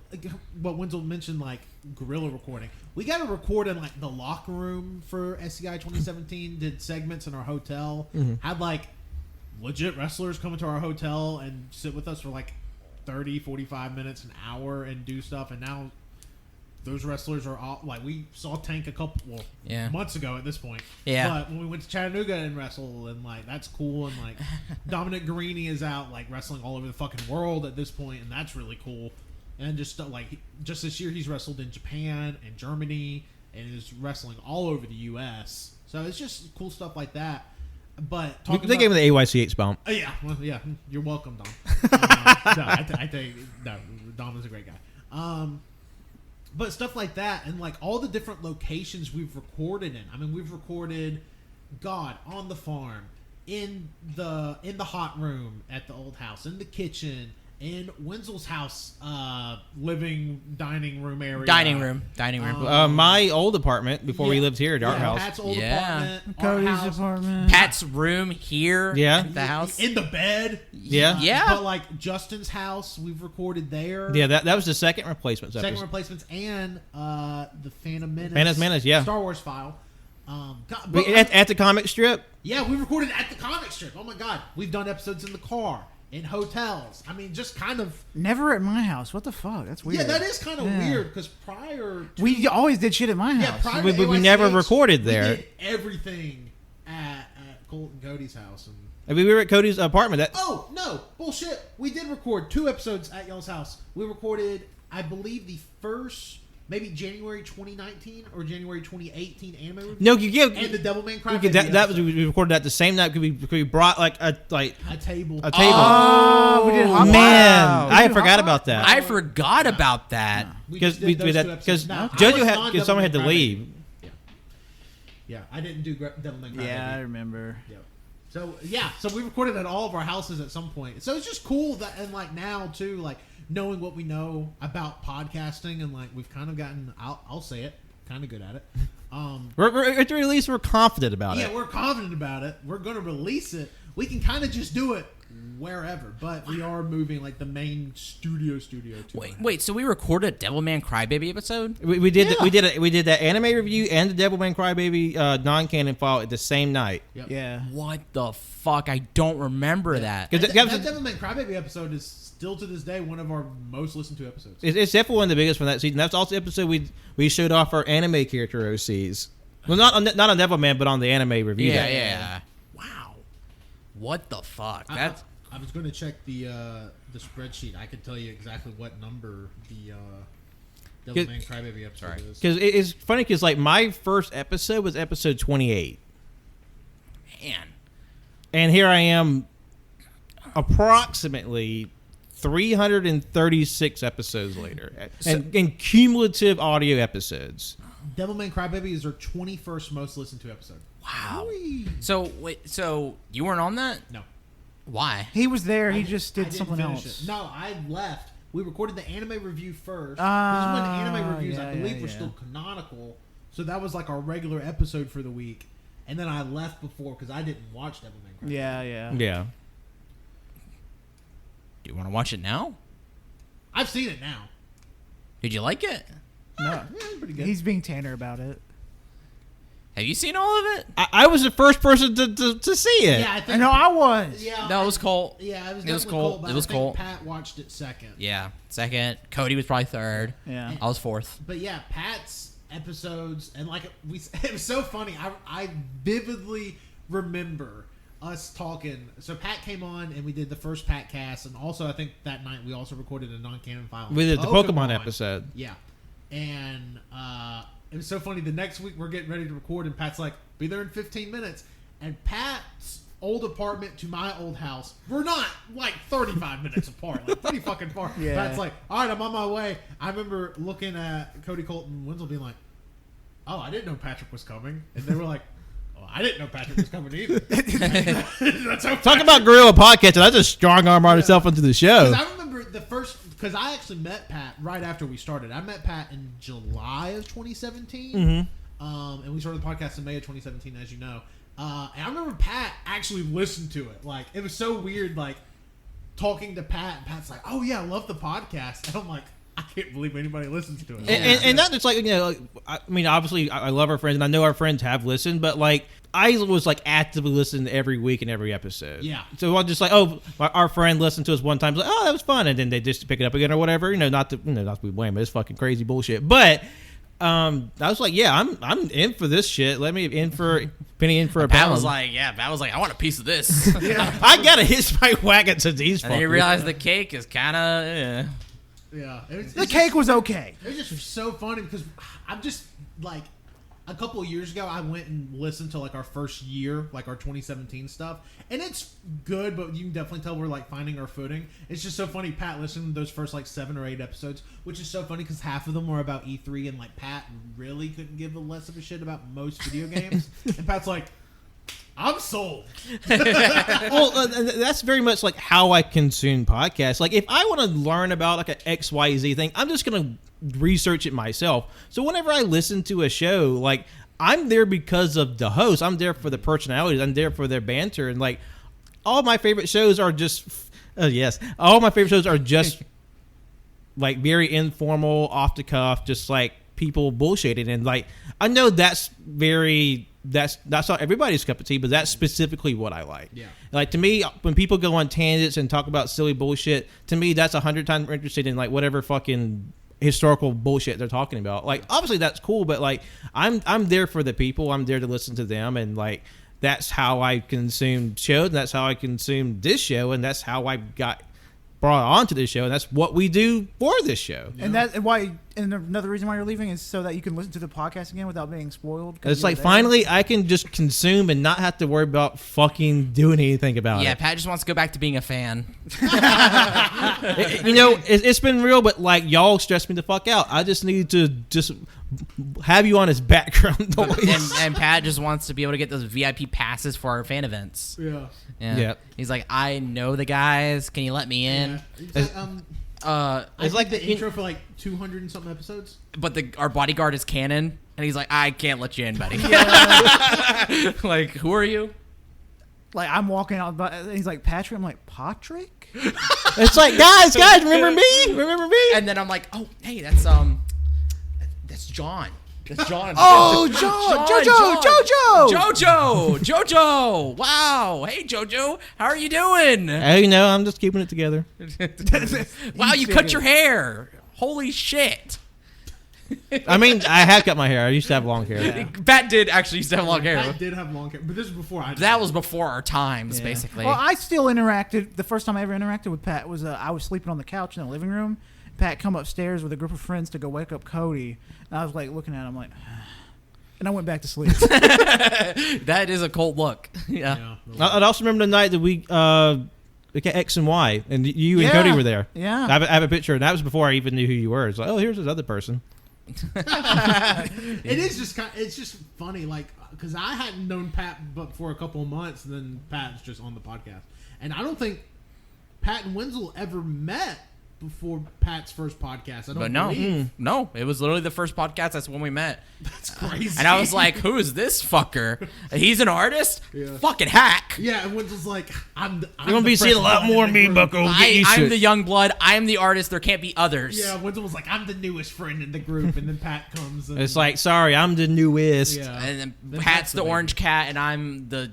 Wenzel mentioned, like, guerrilla recording. We got to record in, like, the locker room for SEI 2017, did segments in our hotel, had, like, legit wrestlers come into our hotel and sit with us for, like, 30, 45 minutes, an hour, and do stuff. And now those wrestlers are all, like, we saw Tank a couple months ago at this point.
Yeah.
But when we went to Chattanooga and wrestle, and, like, that's cool. And, like, Dominic Guarini is out, like, wrestling all over the fucking world at this point, and that's really cool. And just just this year, he's wrestled in Japan and Germany, and is wrestling all over the U.S. So it's just cool stuff like that. But
They gave him the AYCH bump.
Yeah, well, yeah. You're welcome, Dom. No, I think Dom is a great guy. But stuff like that, and like all the different locations we've recorded in. I mean, we've recorded, on the farm, in the hot room at the old house, in the kitchen, in Wenzel's house, dining room area.
Dining room.
My old apartment before we lived here at our house.
Pat's old apartment. Our
Cody's
house.
apartment.
Pat's room here at the house.
In the bed.
Yeah.
Yeah.
But like Justin's house, we've recorded there.
Yeah, that was the second replacements episode.
Second replacements and the Phantom Menace.
Phantom Menace, yeah.
Star Wars file.
At the comic strip?
Yeah, we recorded at the comic strip. Oh my god. We've done episodes in the car, in hotels. I mean, just kind of...
Never at my house. What the fuck? That's weird.
Yeah, that is kind of weird, because prior to...
We always did shit at my
Yeah,
house.
prior
We
to
never
AYCH,
recorded there.
We did everything at Colt and Cody's house. And
We were at Cody's apartment.
oh, no. Bullshit. We did record 2 episodes at y'all's house. We recorded, I believe, the first... Maybe January 2019 or January 2018 anime review.
No,
And the Devilman Crybaby
that was we recorded that the same night. We brought like a
table.
table.
Oh, we did hot
Man,
Wow.
I
We did
forgot
hot
about that.
I forgot about that.
Because
just did those 2 episodes. Now, I
JoJo
was
had
non
because someone had to
Devilman Crybaby.
leave.
Yeah, I didn't do Devilman Crybaby.
Yeah, I remember.
Yep. So we recorded at all of our houses at some point. So it's just cool that, and like now too, like knowing what we know about podcasting, and like we've kind of gotten, I'll say it, kind of good at it.
We're at the release. We're confident about it.
Yeah, we're confident about it. We're going to release it. We can kind of just do it wherever, but we are moving like the main studio to
Wait, so we recorded a Devilman Crybaby episode?
We did we did that anime review and the Devilman Crybaby non-canon file at the same night.
Yep.
Yeah.
What the fuck? I don't remember that.
Because
That Devilman Crybaby episode is still to this day one of our most listened to episodes.
it's definitely one of the biggest from that season. That's also the episode we showed off our anime character OCs. Well, not on Devilman, but on the anime review.
Yeah. Wow. What the fuck? That's
I was going to check the spreadsheet. I could tell you exactly what number the Devilman Crybaby episode is.
Because it's funny because like my first episode was episode 28,
man.
and here I am, approximately 336 episodes later, and cumulative audio episodes.
Devilman Crybaby is our 21st most listened to episode.
Wow.
Whee!
So you weren't on that?
No.
Why?
He was there. He
I
just
didn't
did something
finish
else.
it. No, I left. We recorded the anime review first. This is when anime reviews, I believe, were still canonical. So that was like our regular episode for the week. And then I left before because I didn't watch Devilman Crybaby.
Yeah.
Yeah.
Do you want to watch it now?
I've seen it now.
Did you like it?
No.
Yeah, it's pretty good.
He's being Tanner about it.
Have you seen all of it?
I was the first person to see it.
Yeah, I
I
think.
know I was.
Yeah,
No, it was Colt.
Yeah, it was.
It was
definitely
Colt.
but
It was
I think
Colt.
Pat watched it second.
Yeah, second. Cody was probably third.
Yeah.
I was fourth.
But yeah, Pat's episodes and like it was so funny. I vividly remember us talking. So Pat came on and we did the first Pat cast, and also I think that night we also recorded a non-canon file.
We did the Pokemon episode.
Yeah, and it was so funny. The next week we're getting ready to record, and Pat's like, "Be there in 15 minutes." And Pat's old apartment to my old house, we're not like 35 minutes apart, like pretty fucking far.
Yeah.
Pat's like, "All right, I'm on my way." I remember looking at Cody, Colt, and Wenzel being like, "Oh, I didn't know Patrick was coming," and they were like, "Oh, I didn't know Patrick was coming either." That's how
Talk about Gorilla Podcast, and I just strong arm myself into the show.
I remember the first, because I actually met Pat right after we started. I met Pat in July of 2017, and we started the podcast in May of 2017, as you know. And I remember Pat actually listened to it. Like, it was so weird, like, talking to Pat, and Pat's like, "Oh yeah, I love the podcast," and I'm like, I can't believe anybody listens to it.
And not just like, you know, like, I mean, obviously I love our friends, and I know our friends have listened, but like I was like actively listening every week and every episode.
Yeah.
So I'm just like, oh, our friend listened to us one time, like, oh, that was fun, and then they just pick it up again or whatever. You know, not to be blamed, it's fucking crazy bullshit. But I was like, yeah, I'm in for this shit. Let me in for penny in for a
Pat
pound.
was like, I want a piece of this.
I gotta hitch my wagon to these.
And then you
fuckers.
realize the cake is kind of.
Yeah.
The cake was okay.
It was just so funny because I'm just like, a couple of years ago, I went and listened to like our first year, like our 2017 stuff, and it's good, but you can definitely tell we're like finding our footing. It's just so funny, Pat listened to those first like 7 or 8 episodes, which is so funny because half of them were about E3, and like Pat really couldn't give a less of a shit about most video games, and Pat's like, "I'm sold."
Well, that's very much like how I consume podcasts. Like, if I want to learn about like an XYZ thing, I'm just gonna research it myself. So whenever I listen to a show, like, I'm there because of the host. I'm there for the personalities. I'm there for their banter, and like all my favorite shows are just all my favorite shows are just like very informal, off the cuff, just like people bullshitting. And like, I know that's not everybody's cup of tea, but that's specifically what I like.
Yeah.
Like, to me, when people go on tangents and talk about silly bullshit, to me that's 100 times more interested in like whatever fucking historical bullshit they're talking about. Like, obviously that's cool, but like I'm there for the people. I'm there to listen to them, and like that's how I consume shows, and that's how I consume this show, and that's how I got brought onto this show, and that's what we do for this show.
And another reason why you're leaving is so that you can listen to the podcast again without being spoiled. 'Cause
It's
you were
like
there.
finally I can just consume and not have to worry about fucking doing anything about
Yeah,
it.
Pat just wants to go back to being a fan.
You know, it's been real, but like, y'all stress me the fuck out. I just need to just have you on as background noise.
and Pat just wants to be able to get those VIP passes for our fan events.
Yeah.
Yeah.
He's like, I know the guys. Can you let me in?
It's
It's like
the intro for like 200 and something episodes.
But our bodyguard is canon, and he's like, I can't let you in, buddy. Like, who are you?
Like, I'm walking out, and he's like, Patrick. I'm like, Patrick?
It's like, guys, remember me?
And then I'm like, oh, hey, that's John. That's John.
Oh,
Jojo. Wow. Hey, Jojo. How are you doing?
Hey, you know, I'm just keeping it together.
Wow, you cut your hair. Holy shit.
I mean, I have cut my hair. I used to have long hair.
Pat did actually used to have long hair.
Pat did have long hair, but this was before I did.
That was before our times,
Yeah.
basically.
Well, I still interacted. The first time I ever interacted with Pat was I was sleeping on the couch in the living room. Pat come upstairs with a group of friends to go wake up Cody, and I was like looking at him like, and I went back to sleep.
That is a cold look. Yeah.
I also remember the night that we got X and Y, and you and Cody were there.
Yeah.
I have a picture, and that was before I even knew who you were. It's like, oh, here's this other person.
It is just it's just funny, like, because I hadn't known Pat but for a couple of months, and then Pat's just on the podcast, and I don't think Pat and Wenzel ever met before Pat's first podcast. I don't
But no,
believe.
no, it was literally the first podcast. That's when we met.
That's crazy.
And I was like, "Who is this fucker? He's an artist?
Yeah.
Fucking hack!"
Yeah, and Wenzel's like, I'm
You're gonna be seeing a lot more of me, Bucko. Get used to
I'm
it.
the young blood. I am the artist. There can't be others.
Yeah, Wenzel was like, I'm the newest friend in the group, and then Pat comes. And,
It's like, sorry, I'm the newest.
yeah.
And then
Then
Pat's
Pat's
the
the
orange cat, and I'm the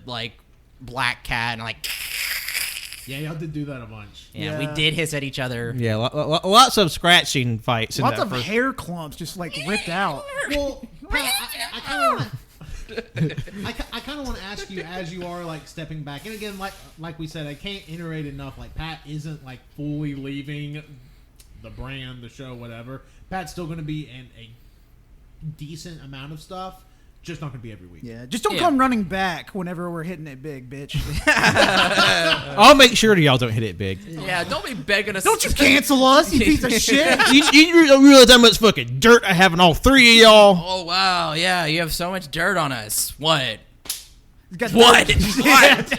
black cat, and
Yeah, y'all did do that a bunch.
yeah, we
Yeah.
did hiss at each other.
Yeah, lots of scratching fights.
Lots
in
of
that first.
hair clumps just ripped out.
Well, Pat, I kind of. I kind of want to ask you, as you are stepping back, and again, like we said, I can't iterate enough. Pat isn't fully leaving the brand, the show, whatever. Pat's still going to be in a decent amount of stuff, just not going to be every week.
Yeah, just don't
Yeah.
come running back whenever we're hitting it big, bitch.
I'll make sure that y'all don't hit it big.
Yeah, don't be begging us.
Don't you cancel us, you piece of shit.
you don't realize how much fucking dirt I have on all three of y'all.
Oh wow, yeah, you have so much dirt on us. What?
Got
What? What?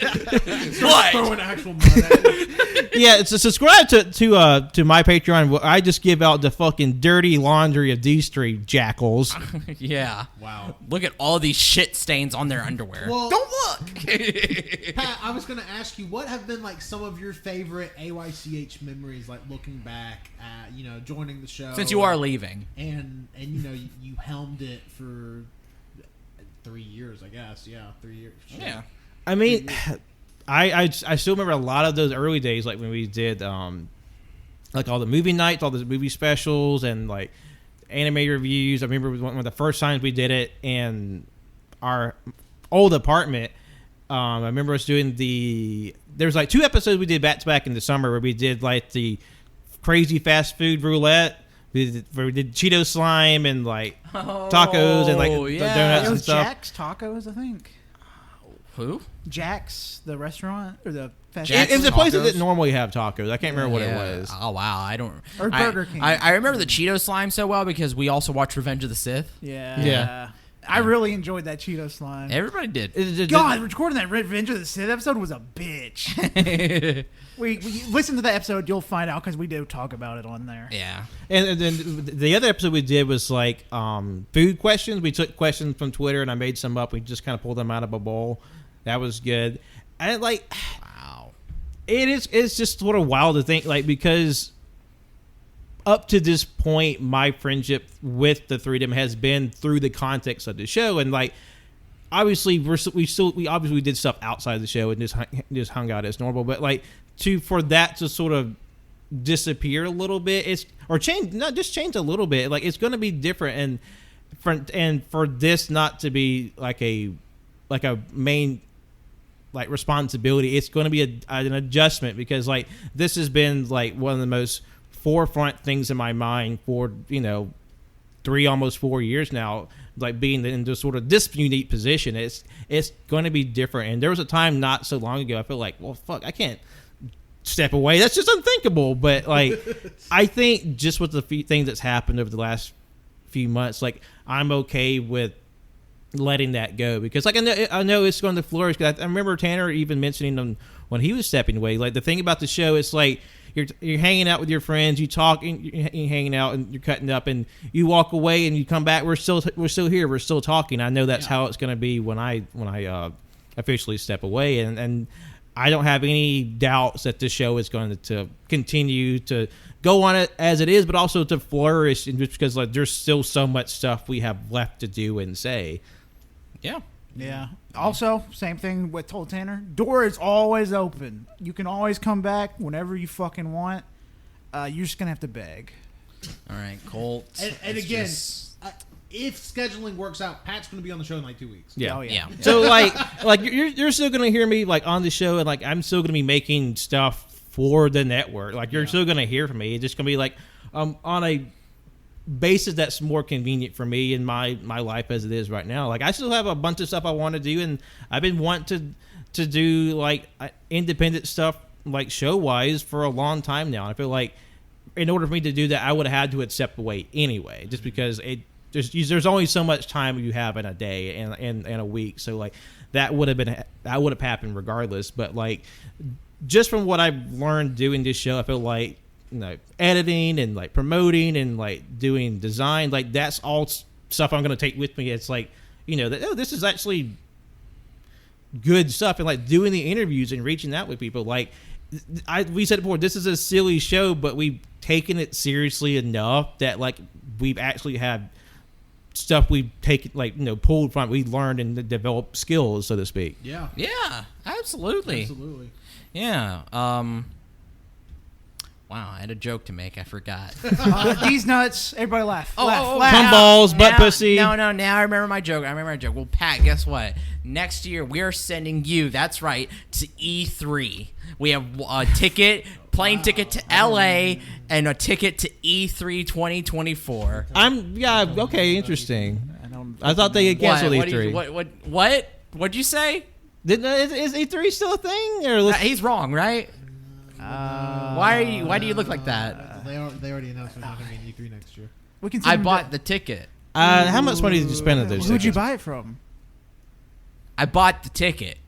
Throwing actual mud at it.
Yeah, so subscribe to my Patreon where I just give out the fucking dirty laundry of these three jackals.
Yeah.
Wow.
Look at all these shit stains on their underwear.
Well,
Don't look.
Pat, I was going to ask you, what have been some of your favorite AYCH memories, looking back at, joining the show?
Since you are leaving.
And you helmed it for 3 years, I guess. Yeah, 3 years. Shit.
Yeah.
I mean, I still remember a lot of those early days, when we did all the movie nights, all the movie specials, and anime reviews. I remember one of the first times we did it in our old apartment. I remember us doing there was 2 episodes we did back to back in the summer where we did the crazy fast food roulette. We did Cheeto slime and tacos and the
yeah.
donuts
It
and
was
stuff.
Jack's Tacos, I think.
Who?
Jack's, the restaurant or the fast
Jack's
It was a place that
Tacos?
didn't normally have tacos. I can't remember what it
Yeah.
was.
Oh wow, I don't.
Or Burger King.
I remember the Cheeto slime so well because we also watched Revenge of the Sith.
Yeah.
Yeah.
I really enjoyed that Cheeto slime.
Everybody did.
God, recording that Revenge of the Sith episode was a bitch. we listen to the episode, you'll find out because we do talk about it on there.
Yeah.
And then the other episode we did was food questions. We took questions from Twitter and I made some up. We just kind of pulled them out of a bowl. That was good. And
Wow.
it's just sort of wild to think because up to this point, my friendship with the three of them has been through the context of the show, and obviously we obviously did stuff outside the show and just hung out as normal, but for that to sort of disappear a little bit, change a little bit. It's going to be different, and for this not to be a main responsibility, it's going to be an adjustment because this has been one of the most forefront things in my mind for almost 4 years now, being in this sort of this unique position. It's going to be different, and there was a time not so long ago I feel well, fuck, I can't step away, that's just unthinkable, but I think just with the few things that's happened over the last few months, I'm okay with letting that go because I know it's going to flourish. I remember Tanner even mentioning them when he was stepping away. The thing about the show is you're hanging out with your friends, you talk, you're hanging out, and you're cutting up, and you walk away, and you come back. We're still here. We're still talking. I know that's how it's going to be when I officially step away, and I don't have any doubts that this show is going to continue to go on it as it is, but also to flourish, and just because there's still so much stuff we have left to do and say.
Yeah.
Yeah. Also, same thing with told Tanner. Door is always open. You can always come back whenever you fucking want. You're just gonna have to beg.
All right, Colt.
And again, if scheduling works out, Pat's going to be on the show in 2 weeks.
Yeah.
Oh, yeah.
Yeah.
So you're still gonna hear me on the show, and I'm still gonna be making stuff for the network. You're still gonna hear from me. It's just gonna be on a basis that's more convenient for me in my life as it is right now. I still have a bunch of stuff I want to do, and I've been wanting to do independent stuff show wise for a long time now. And I feel in order for me to do that, I would have had to step away anyway, just because there's only so much time you have in a day and a week. So that would have happened regardless. But just from what I've learned doing this show, I feel editing and like promoting and like doing design, like that's all stuff I'm going to take with me. It's like, this is actually good stuff, and like doing the interviews and reaching out with people. Like we said before, this is a silly show, but we've taken it seriously enough that like we've actually had stuff we've taken, like pulled from, we learned and developed skills, so to speak.
Yeah.
Yeah, absolutely.
Absolutely.
Yeah. Wow, I had a joke to make. I forgot.
These nuts. Everybody laugh.
Oh,
laugh.
oh,
laugh.
Cum balls, butt pussy.
No. Now I remember my joke. Well, Pat, guess what? Next year we are sending you. That's right, to E3. We have a plane ticket to LA, and a ticket to E3 2024.
Okay, interesting. I thought they had canceled
E3. What'd you say?
Is E3 still a thing? Or
He's wrong, right? Why do you look like that?
They already announced we're not going to be in E3 next year.
We can.
I bought the ticket.
How much money did you spend on those?
Who'd you buy it from?
I bought the ticket.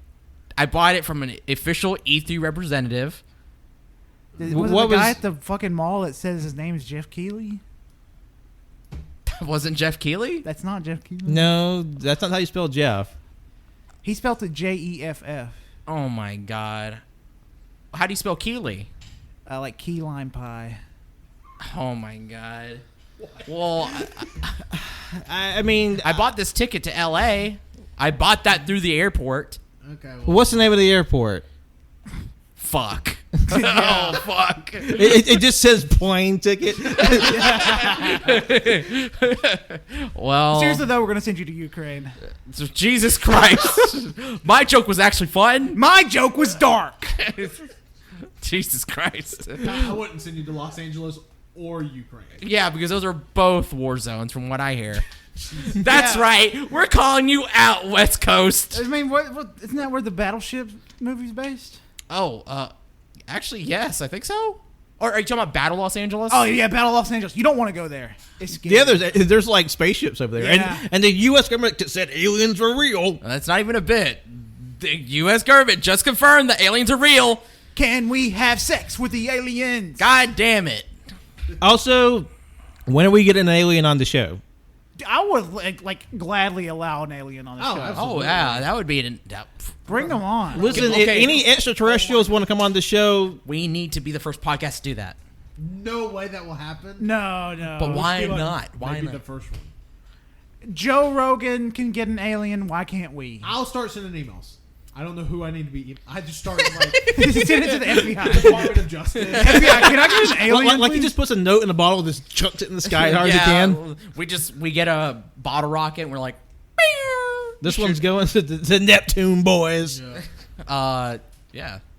I bought it from an official E3 representative.
Was it the guy at the fucking mall that says his name is Jeff Keighley?
Wasn't Jeff Keighley?
That's not Jeff Keighley.
No, that's not how you spell Jeff.
He spelled it Jeff.
Oh my god. How do you spell Keighley?
Like key lime pie.
Oh my god. Well,
I mean,
I bought this ticket to LA. I bought that through the airport.
Okay.
What's the name of the airport?
Fuck. Oh, fuck.
It just says plane ticket.
Well,
Seriously though, we're gonna send you to Ukraine.
Jesus Christ. My joke was actually fun.
My joke was dark.
Jesus Christ.
I wouldn't send you to Los Angeles or Ukraine.
Yeah, because those are both war zones from what I hear. That's right. We're calling you out, West Coast.
I mean, what isn't that where the Battleship movie's based?
Oh, actually, yes, I think so. Or are you talking about Battle Los Angeles?
Oh yeah, Battle Los Angeles. You don't want to go there. It's scary.
Yeah, there's like spaceships over there,
Yeah.
and the U.S. government said aliens were real.
That's not even a bit. The U.S. government just confirmed that aliens are real.
Can we have sex with the aliens?
God damn it.
Also, when are we getting an alien on the show?
I would like gladly allow an alien on the show.
Absolutely.
Oh, yeah, that would be...
Bring them on.
Listen,
Okay.
if any extraterrestrials want to come on the show,
We need to be the first podcast to do that.
No way that will happen.
No.
But why
Maybe
not? Why
Maybe
not?
the first one.
Joe Rogan can get an alien. Why can't we?
I'll start sending emails. I don't know who I need to be. I just started like
Just send it to the FBI.
Department of Justice.
FBI, can I get an alien?
like he
please?
just puts a note in a bottle, just chucks it in the sky as hard as he can.
We get a bottle rocket and we're like, "Meow."
This one's going to the Neptune boys.
Yeah, I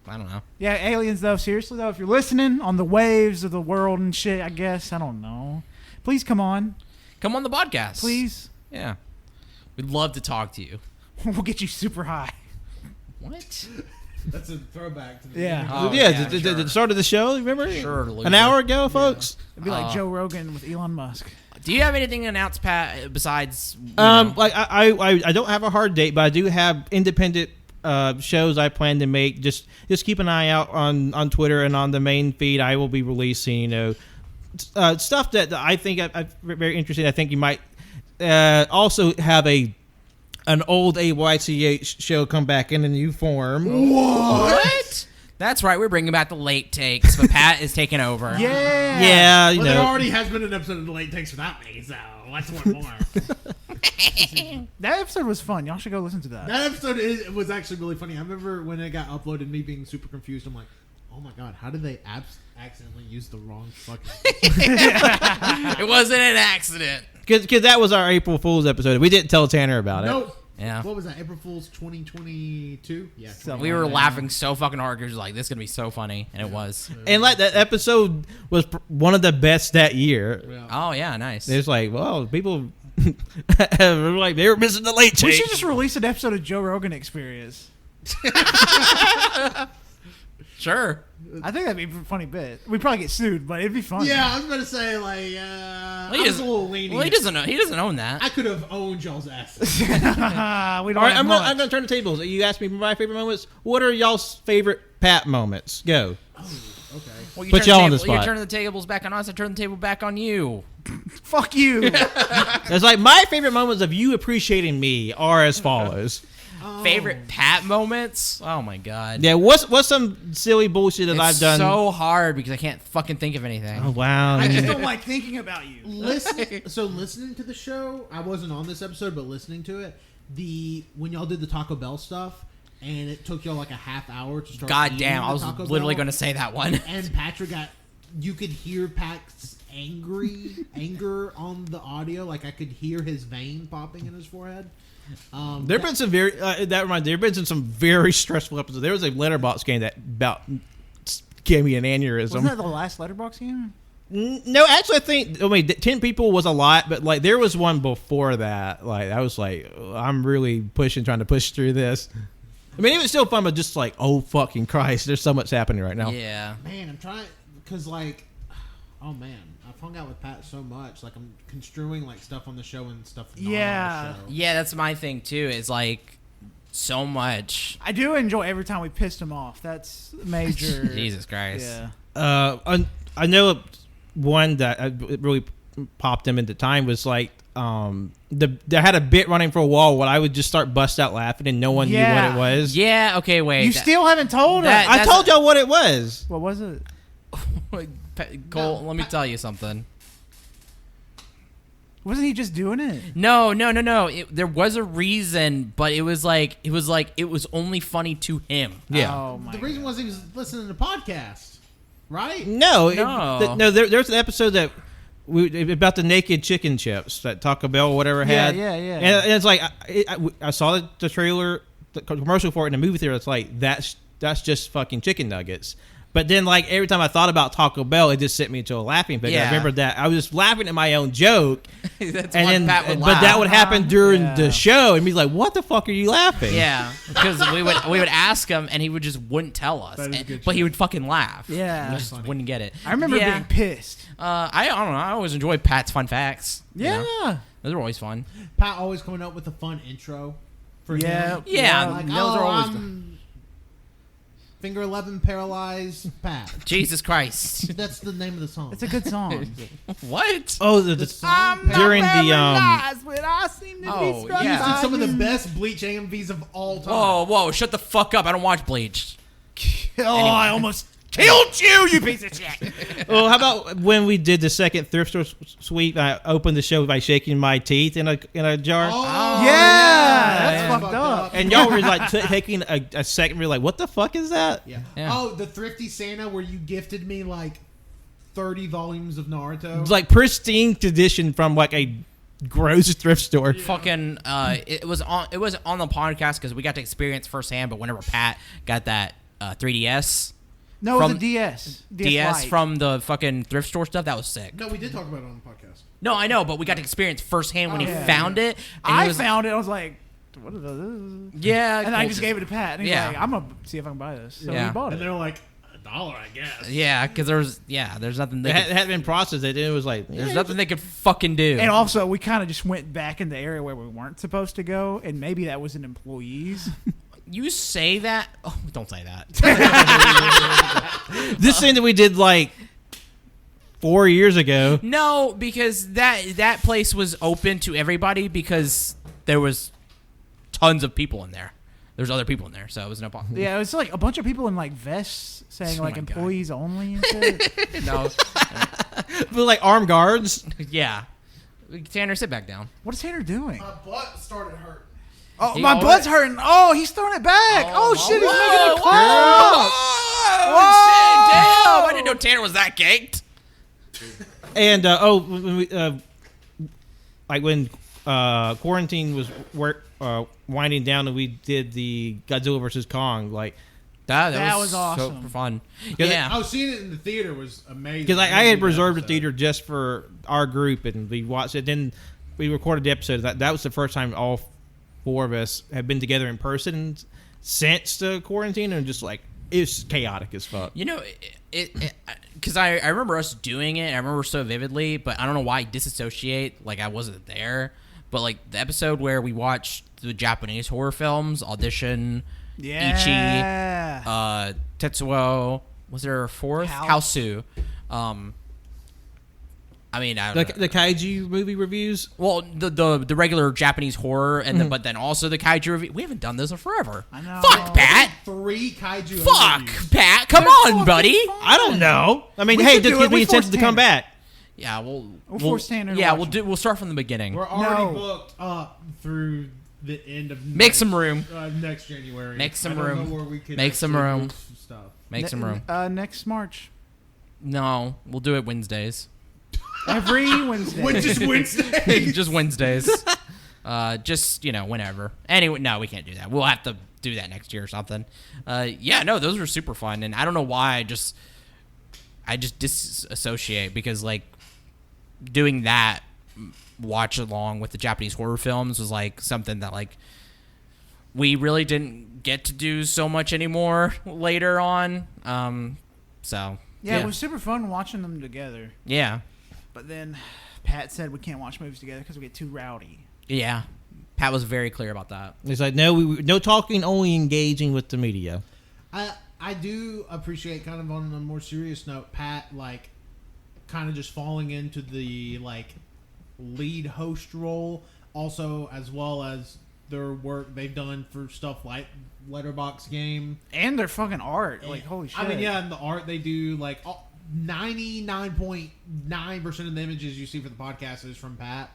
don't know.
Yeah, aliens though. Seriously though, if you're listening on the waves of the world and shit, I guess I don't know. Please come on,
Come on the podcast.
please.
Yeah. We'd love to talk to you.
We'll get you super high.
What?
That's a throwback to the
Yeah.
Oh,
The start of the show, remember?
Sure,
An
loser.
hour ago, folks.
It'd be like Joe Rogan with Elon Musk.
Do you have anything to announce, Pat, besides... you know?
Like I don't have a hard date, but I do have independent shows I plan to make. Just keep an eye out on Twitter and on the main feed. I will be releasing, stuff that I think I'm very interesting. I think you might also have an old AYCH show come back in a new form.
What? That's right. We're bringing back the late takes, but Pat is taking over.
Yeah.
Yeah,
Well, there already has been an episode of The Late Takes without me, so let's want more.
That episode was fun. Y'all should go listen to that.
That episode was actually really funny. I remember when it got uploaded, me being super confused. I'm like, oh my god, how did they accidentally use the wrong fucking...
It wasn't an accident.
Because that was our April Fool's episode. We didn't tell Tanner about it.
Nope.
Yeah.
What was that? April Fool's 2022? Yeah.
We were laughing so fucking hard because like, this is going to be so funny. And it was.
And like that episode was one of the best that year.
Yeah.
Oh, yeah. Nice.
It's like, well, people were like they were missing the late
We
take.
should just release an episode of Joe Rogan Experience.
Sure.
I think that'd be a funny bit. We'd probably get sued, but it'd be fun.
Yeah, I was going to say, like, I was a little lenient.
Well, he doesn't know. He doesn't own that.
I could have owned y'all's asses.
we don't
All right,
have
I'm
much.
gonna turn the tables. You asked me my favorite moments. What are y'all's favorite Pat moments? Go.
Okay.
Well,
Put y'all on the
You're
spot.
turning the tables back on us. I turn the table back on you.
Fuck you.
It's like my favorite moments of you appreciating me are as follows.
Favorite Pat moments? Oh my god.
Yeah, what's some silly bullshit that I've done?
So hard because I can't fucking think of anything.
Oh wow.
I just don't like thinking about you.
Listening to the show, I wasn't on this episode, but listening to it, when y'all did the Taco Bell stuff, and it took y'all like a half hour to start.
God
eating
damn, I
the
was
Taco
literally
Bell,
going to say that one.
And Patrick you could hear Pat's anger on the audio, like I could hear his vein popping in his forehead.
There've been some some very stressful episodes. There was a letterbox game that about gave me an aneurysm.
Wasn't that the last Letterboxd game?
No, actually, I think 10 people was a lot, but like there was one before that. Like I was like, I'm really trying to push through this. I mean, it was still fun, but just like, oh fucking Christ, there's so much happening right now.
Yeah.
Man, I'm trying because like, oh man, I've hung out with Pat so much. Like I'm construing like stuff on the show and stuff not on the show.
Yeah, that's my thing too. Is like so much.
I do enjoy every time we pissed him off. That's major.
Jesus Christ.
Yeah.
I know one that really popped him into time was like they had a bit running for a while where I would just start bust out laughing and no one knew what it was.
Yeah. Okay. Wait.
You still haven't told us.
I told y'all what it was.
What was it?
Cole, let me tell you something.
Wasn't he just doing it?
No. There was a reason, but it was only funny to him.
Yeah.
Oh my
The reason was he was listening to podcasts, right?
No.
No.
There's an episode that about the naked chicken chips that Taco Bell or whatever had.
Yeah.
And it's like I saw the trailer, the commercial for it in the movie theater. It's like that's just fucking chicken nuggets. But then, like, every time I thought about Taco Bell, it just sent me into a laughing fit.
Yeah.
I remember that I was just laughing at my own joke,
That's
and
why
then,
Pat would
but
laugh.
that would happen during
Yeah.
the show, and he's like, "What the fuck are you laughing?"
Yeah, because we would ask him, and he would just wouldn't tell us.
That is a good
But he would fucking laugh.
Yeah.
We just wouldn't get it.
I remember being pissed.
I don't know. I always enjoy Pat's fun facts. you
Yeah.
know? Those are always fun.
Pat always coming up with a fun intro for
Yeah.
him.
Yeah,
Like,
those are always
I'm Finger 11 Paralyzed Pat.
Jesus Christ.
That's the name of the song.
It's a good song.
What?
Oh,
The
the
song
during the
but I seem to
Oh,
struck
yeah.
Used
by
in some of the
you.
best Bleach AMVs of all time.
Whoa, shut the fuck up. I don't watch Bleach.
Oh, I almost killed you piece of shit.
Oh, how about when we did the second thrift store sweep? I opened the show by shaking my teeth in a jar.
Oh,
That's
yeah.
fucked up.
And y'all were like taking a second, we were like, "What the fuck is that?"
Yeah.
Yeah.
Oh, the Thrifty Santa where you gifted me like 30 volumes of Naruto.
It's like pristine condition from like a gross thrift store.
Fucking it was on the podcast because we got to experience firsthand, but whenever Pat got that 3DS
No, it was
From-
a DS.
DS
Lite.
from the fucking thrift store stuff, that was sick.
No, we did talk about it on the podcast.
No, I know, but we got to experience firsthand when he
yeah.
found it. And he
I
was,
found it. I was like, what is this?
yeah,
And I just gave it to Pat. And he's
Yeah.
like, I'm going to see if I can buy this. So
Yeah.
we bought
And
it.
they're like, $1, I guess.
Yeah, because there's nothing they
It
could,
hadn't been processed. It was like,
there's nothing they could fucking do.
And also, we kind of just went back in the area where we weren't supposed to go. And maybe that was an employee's.
You say that? Oh, don't say that.
this thing that we did like 4 years ago.
No, because that place was open to everybody because there was tons of people in there. There's other people in there, so it was no problem.
Yeah, it was like a bunch of people in like vests saying
Oh
like
my God.
employees only and shit.
No.
But like armed guards.
Yeah. Tanner, sit back down.
What is Tanner doing?
My butt started hurting.
Oh,
He
my
always-
butt's hurting. Oh, he's throwing it back. Oh, shit, he's making a
Whoa,
clap.
shit, damn. I didn't know Tanner was that caked.
And when we, like when quarantine was winding down and we did the Godzilla versus Kong, like
That
was awesome.
So fun.
Because
Yeah.
Oh, seeing it in the theater was amazing.
because I had reserved the
episode.
theater just for our group and we watched it. Then we recorded the episode. That was the first time all four of us have been together in person since the quarantine, and just like it's chaotic as fuck.
You know, because I remember us doing it. I remember so vividly, but I don't know why I disassociate. Like I wasn't there. But like the episode where we watched the Japanese horror films, Audition,
Yeah.
Ichi, Tetsuo, Was there a fourth?
House.
Hausu. I mean, I
The
don't know.
kaiju movie reviews.
Well, the regular Japanese horror, and then, but then also the kaiju review. We haven't done this in forever.
I know.
Fuck, Pat.
3 kaiju.
Fuck,
overviews.
Pat. Come
They're
on,
fucking
buddy.
fun.
I don't know. I mean,
We
hey,
should
this
do
gives
it.
me
We
incentive
forced
to come
Tanner.
back.
Yeah, we'll
force Tanner to
Yeah,
watch
we'll start from the beginning.
We're already
No.
booked up through the end of
Make some room.
next January.
Make some
I don't
room.
know where we can
Make some
actually
room.
move Stuff.
Make some room.
Next March.
No, we'll do it Wednesdays.
Every Wednesday.
Which is Wednesday.
Just Wednesdays. Just whenever. Anyway, no, we can't do that. We'll have to do that next year or something. Yeah, no, those were super fun, and I don't know why I just disassociate because like doing that watch along with the Japanese horror films was like something that like we really didn't get to do so much anymore later on. So
Yeah, it was super fun watching them together.
yeah.
But then Pat said we can't watch movies together because we get too rowdy.
Yeah. Pat was very clear about that.
It's like no talking, only engaging with the media.
I do appreciate, kind of on a more serious note, Pat like kind of just falling into the like lead host role, also as well as their work they've done for stuff like Letterbox Game
And their fucking art. Like, holy shit.
I mean, yeah, and the art they do, like 99.9% of the images you see for the podcast is from Pat.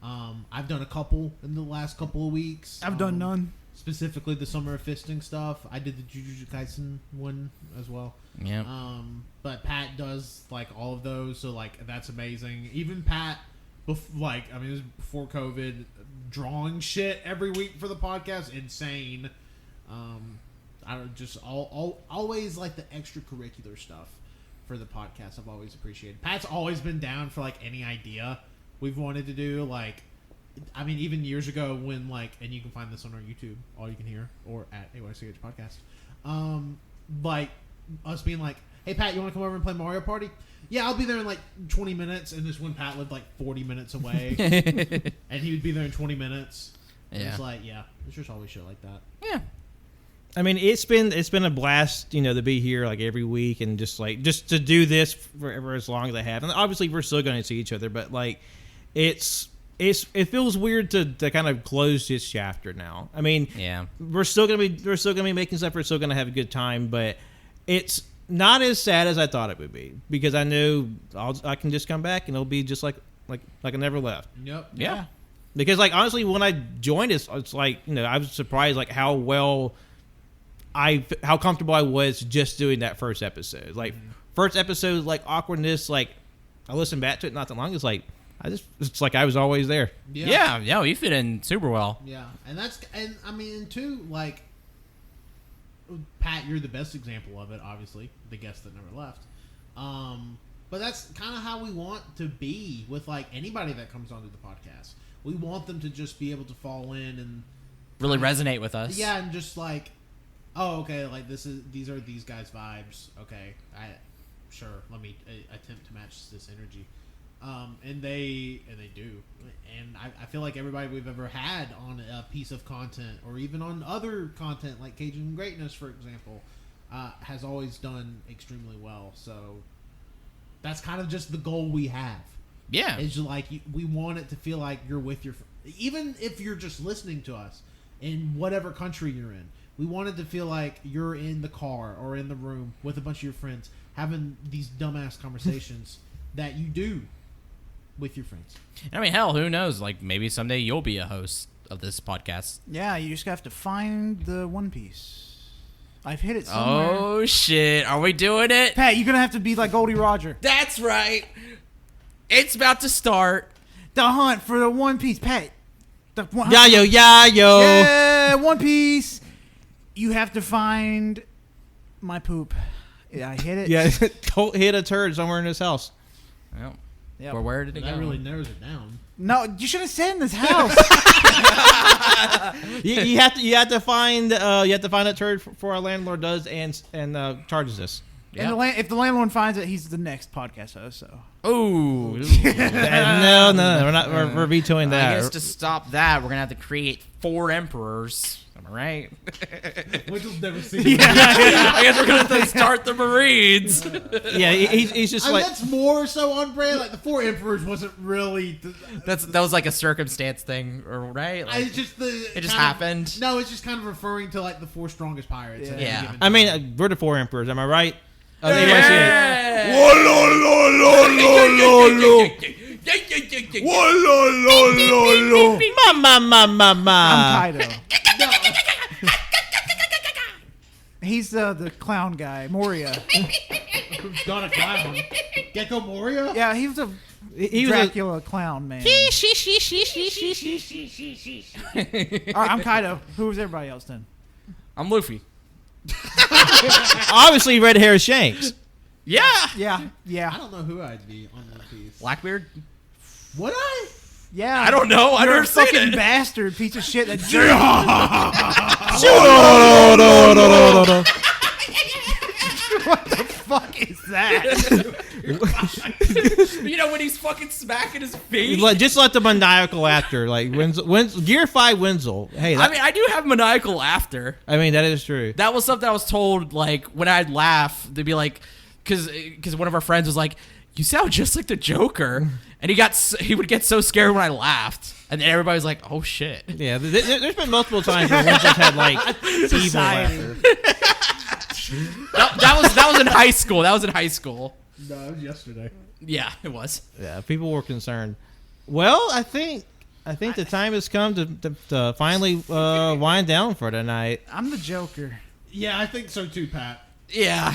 I've done a couple in the last couple of weeks.
I've done none.
Specifically the Summer of Fisting stuff. I did the Jujutsu Kaisen one as well.
Yeah.
But Pat does like all of those, so like that's amazing. Even Pat, it was before COVID, drawing shit every week for the podcast, insane. I don't just always like the extracurricular stuff for the podcast. I've always appreciated. Pat's always been down for like any idea we've wanted to do. Like, I mean, even years ago when like, and you can find this on our YouTube, All You Can Hear, or at AYCH Podcast. Like us being like, hey Pat, you want to come over and play Mario Party? Yeah, I'll be there in like 20 minutes. And this when Pat lived like 40 minutes away, and he would be there in 20 minutes.
Yeah.
It's like, yeah, it's just always shit like that.
Yeah.
I mean, it's been a blast, to be here like every week and just to do this for as long as I have. And obviously, we're still going to see each other, but like, it feels weird to kind of close this chapter now. I mean,
Yeah.
we're still gonna be making stuff. We're still gonna have a good time, but it's not as sad as I thought it would be because I know I can just come back and it'll be just like I never left.
Yep.
Yeah.
Because like honestly, when I joined it's like I was surprised like how comfortable I was just doing that first episode. Like first episode, like awkwardness. Like I listened back to it not that long. It's like it's like I was always there.
Yeah. You fit in super well.
Yeah, and I mean, too, like, Pat, you're the best example of it, obviously, the guest that never left. But that's kind of how we want to be with, like, anybody that comes onto the podcast. We want them to just be able to fall in and
Really resonate with us.
yeah, and just like, oh, okay, like these are these guys' vibes. Okay, let me attempt to match this energy. And they do, and I feel like everybody we've ever had on a piece of content, or even on other content like Cajun Greatness, for example, has always done extremely well. So that's kind of just the goal we have.
Yeah.
It's like we want it to feel like you're with your, even if you're just listening to us in whatever country you're in. We want it to feel like you're in the car or in the room with a bunch of your friends having these dumbass conversations that you do with your friends.
I mean, hell, who knows? Like, maybe someday you'll be a host of this podcast.
Yeah, you just have to find the One Piece. I've hit it somewhere.
Oh, shit. Are we doing it?
Pat, you're going to have to be like Goldie Roger.
That's right. It's about to start.
The hunt for the One Piece. Pat. The one,
Yeah, yo.
Yeah, One Piece. You have to find my poop. Yeah, I hit it.
Yeah, Colt hit a turd somewhere in his house.
Well,
Yep.
where did it
That
go?
really narrows it down.
No, you should have said in this house.
You have to find that turd for our landlord does and charges us.
And if the landlord finds it, he's the next podcast host. So
Ooh.
No, we're not. We're vetoing that.
I guess to stop that, we're going to have to create 4 emperors. Am I right?
Wenzel's never seen.
I guess we're gonna have to start the Marines.
Yeah, he's just like.
That's more so on brand. Like the Four Emperors wasn't really.
That was like a circumstance thing, or right? Like,
It's just
it just happened.
No, it's just kind of referring to like the four strongest pirates. at any
Yeah.
given
I mean,
time.
we're the Four Emperors. Am I right? Oh,
Yeah.
Ma.
I'm Kaido. He's the clown guy, Moria.
Who's got a clown? Gecko Moria?
Yeah, he was a
He was a-
Dracula clown man. All right, I'm Kaido. Who was everybody else then?
I'm Luffy.
obviously red hair Shanks.
Yeah.
Yeah,
I
yeah,
don't know who I'd be on One Piece.
Blackbeard.
Would I?
yeah.
I don't know. I've
You're
never
a
seen
fucking
it.
bastard, piece of shit. That what the fuck is that?
You know when he's fucking smacking his feet.
Just like the maniacal laughter, like Wenzel, Gear 5 Wenzel. Hey,
I mean, I do have maniacal laughter.
that is true.
That was something I was told. Like when I'd laugh, they'd be like, because one of our friends was like, "You sound just like the Joker," and he would get so scared when I laughed, and then everybody was like, "Oh shit."
Yeah, there's been multiple times where Wenzel's had like evil
Society.
laughter.
That was in high school. That was in high school.
No, it was yesterday.
Yeah, it was.
Yeah, people were concerned. Well, I think the time has come to finally wind down for tonight.
I'm the Joker.
Yeah, I think so too, Pat.
Yeah.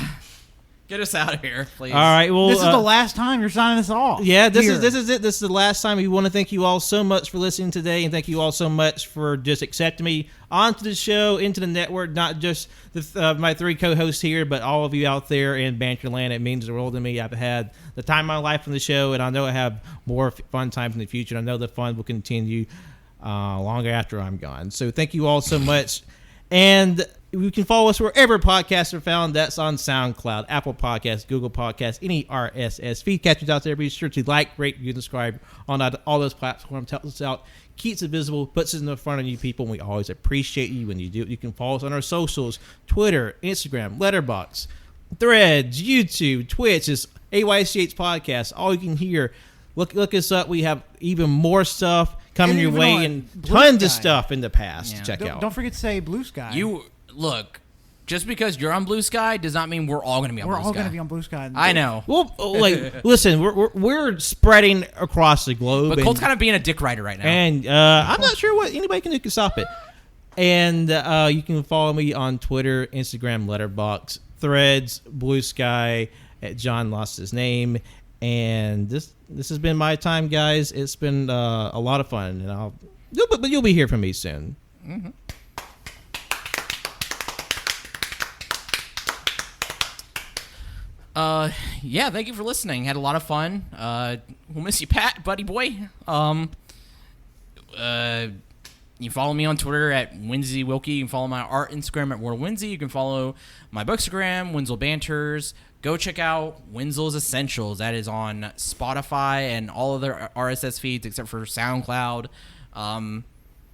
Get us out of here, please.
All right, well,
This is the last time you're signing us off.
yeah, this
Here.
is it. This is the last time. We want to thank you all so much for listening today, and thank you all so much for just accepting me onto the show, into the network. Not just my three co-hosts here, but all of you out there in Banterland. It means the world to me. I've had the time of my life on the show, and I know I have more fun times in the future. I know the fun will continue longer after I'm gone. So thank you all so much, and you can follow us wherever podcasts are found. That's on SoundCloud, Apple Podcasts, Google Podcasts, any RSS feed catchers out there. Be sure to like, rate, and subscribe on all those platforms. Helps us out, keeps it visible, puts it in the front of you people, and we always appreciate you when you do it. You can follow us on our socials, Twitter, Instagram, Letterboxd, Threads, YouTube, Twitch. Is AYCH Podcast. All you can hear. Look us up. We have even more stuff coming
And
your
even
way,
on
and
Blue
tons of
Sky.
stuff in the past
Yeah.
to check out.
Don't forget to say Blue Sky.
You look. Just because you're on Blue Sky does not mean we're all going to be on
We're
Blue
all
Sky.
going to be on Blue Sky.
I know.
Well, like, listen, we're spreading across the globe,
But
and,
Colt's kind of being a dick rider right now.
and I'm not sure what anybody can do to stop it. And you can follow me on Twitter, Instagram, Letterboxd, Threads, Blue Sky. At John lost his name, and this has been my time, guys. It's been a lot of fun, and but you'll be here from me soon.
Mm-hmm. Yeah, thank you for listening. Had a lot of fun. We'll miss you, Pat, buddy boy. You follow me on Twitter at Winsy Wilkie. You can follow my art Instagram at World Winsy. You can follow my bookstagram, Wenzel Banters. Go check out Wenzel's Essentials. That is on Spotify and all other RSS feeds except for SoundCloud.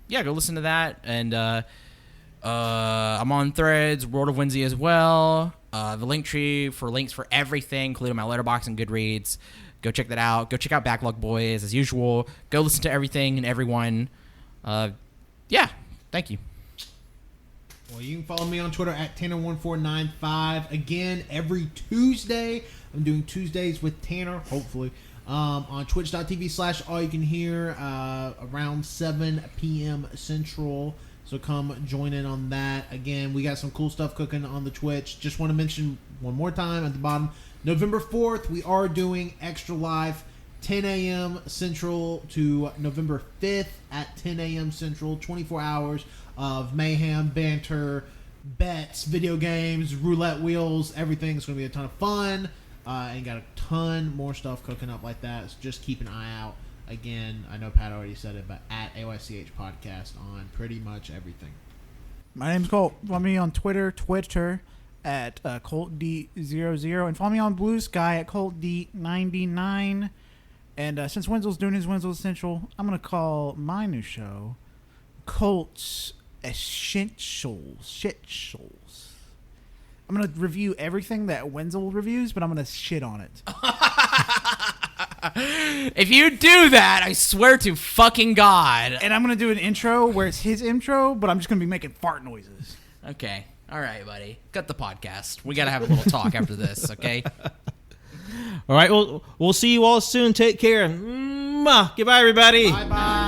Yeah, go listen to that. And I'm on Threads, World of Winsy as well. The link tree for links for everything, including my Letterboxd and Goodreads. Go check that out. Go check out Backlog Boys as usual. Go listen to everything and everyone. Yeah, thank you.
Well, you can follow me on Twitter at Tanner1495. Again, every Tuesday. I'm doing Tuesdays with Tanner, hopefully. On twitch.tv/allyoucanhear around 7 p.m. Central. So come join in on that. Again, we got some cool stuff cooking on the Twitch. Just want to mention one more time at the bottom. November 4th, we are doing Extra Life, 10 a.m. Central to November 5th at 10 a.m. Central. 24 hours of mayhem, banter, bets, video games, roulette wheels. Everything's going to be a ton of fun. And got a ton more stuff cooking up like that. So just keep an eye out. Again, I know Pat already said it, but at AYCH Podcast on pretty much everything.
My name's Colt. Follow me on Twitter at ColtD00. And follow me on Blue Sky at ColtD99. And since Wenzel's doing his Wenzel Essential, I'm going to call my new show Colt's Shitsholes. I'm gonna review everything that Wenzel reviews, but I'm gonna shit on it.
If you do that, I swear to fucking God.
And I'm gonna do an intro where it's his intro, but I'm just gonna be making fart noises.
Okay. All right, buddy. Cut the podcast. We got to have a little talk after this, okay?
All right, we'll see you all soon. Take care. Goodbye, everybody.
Bye-bye.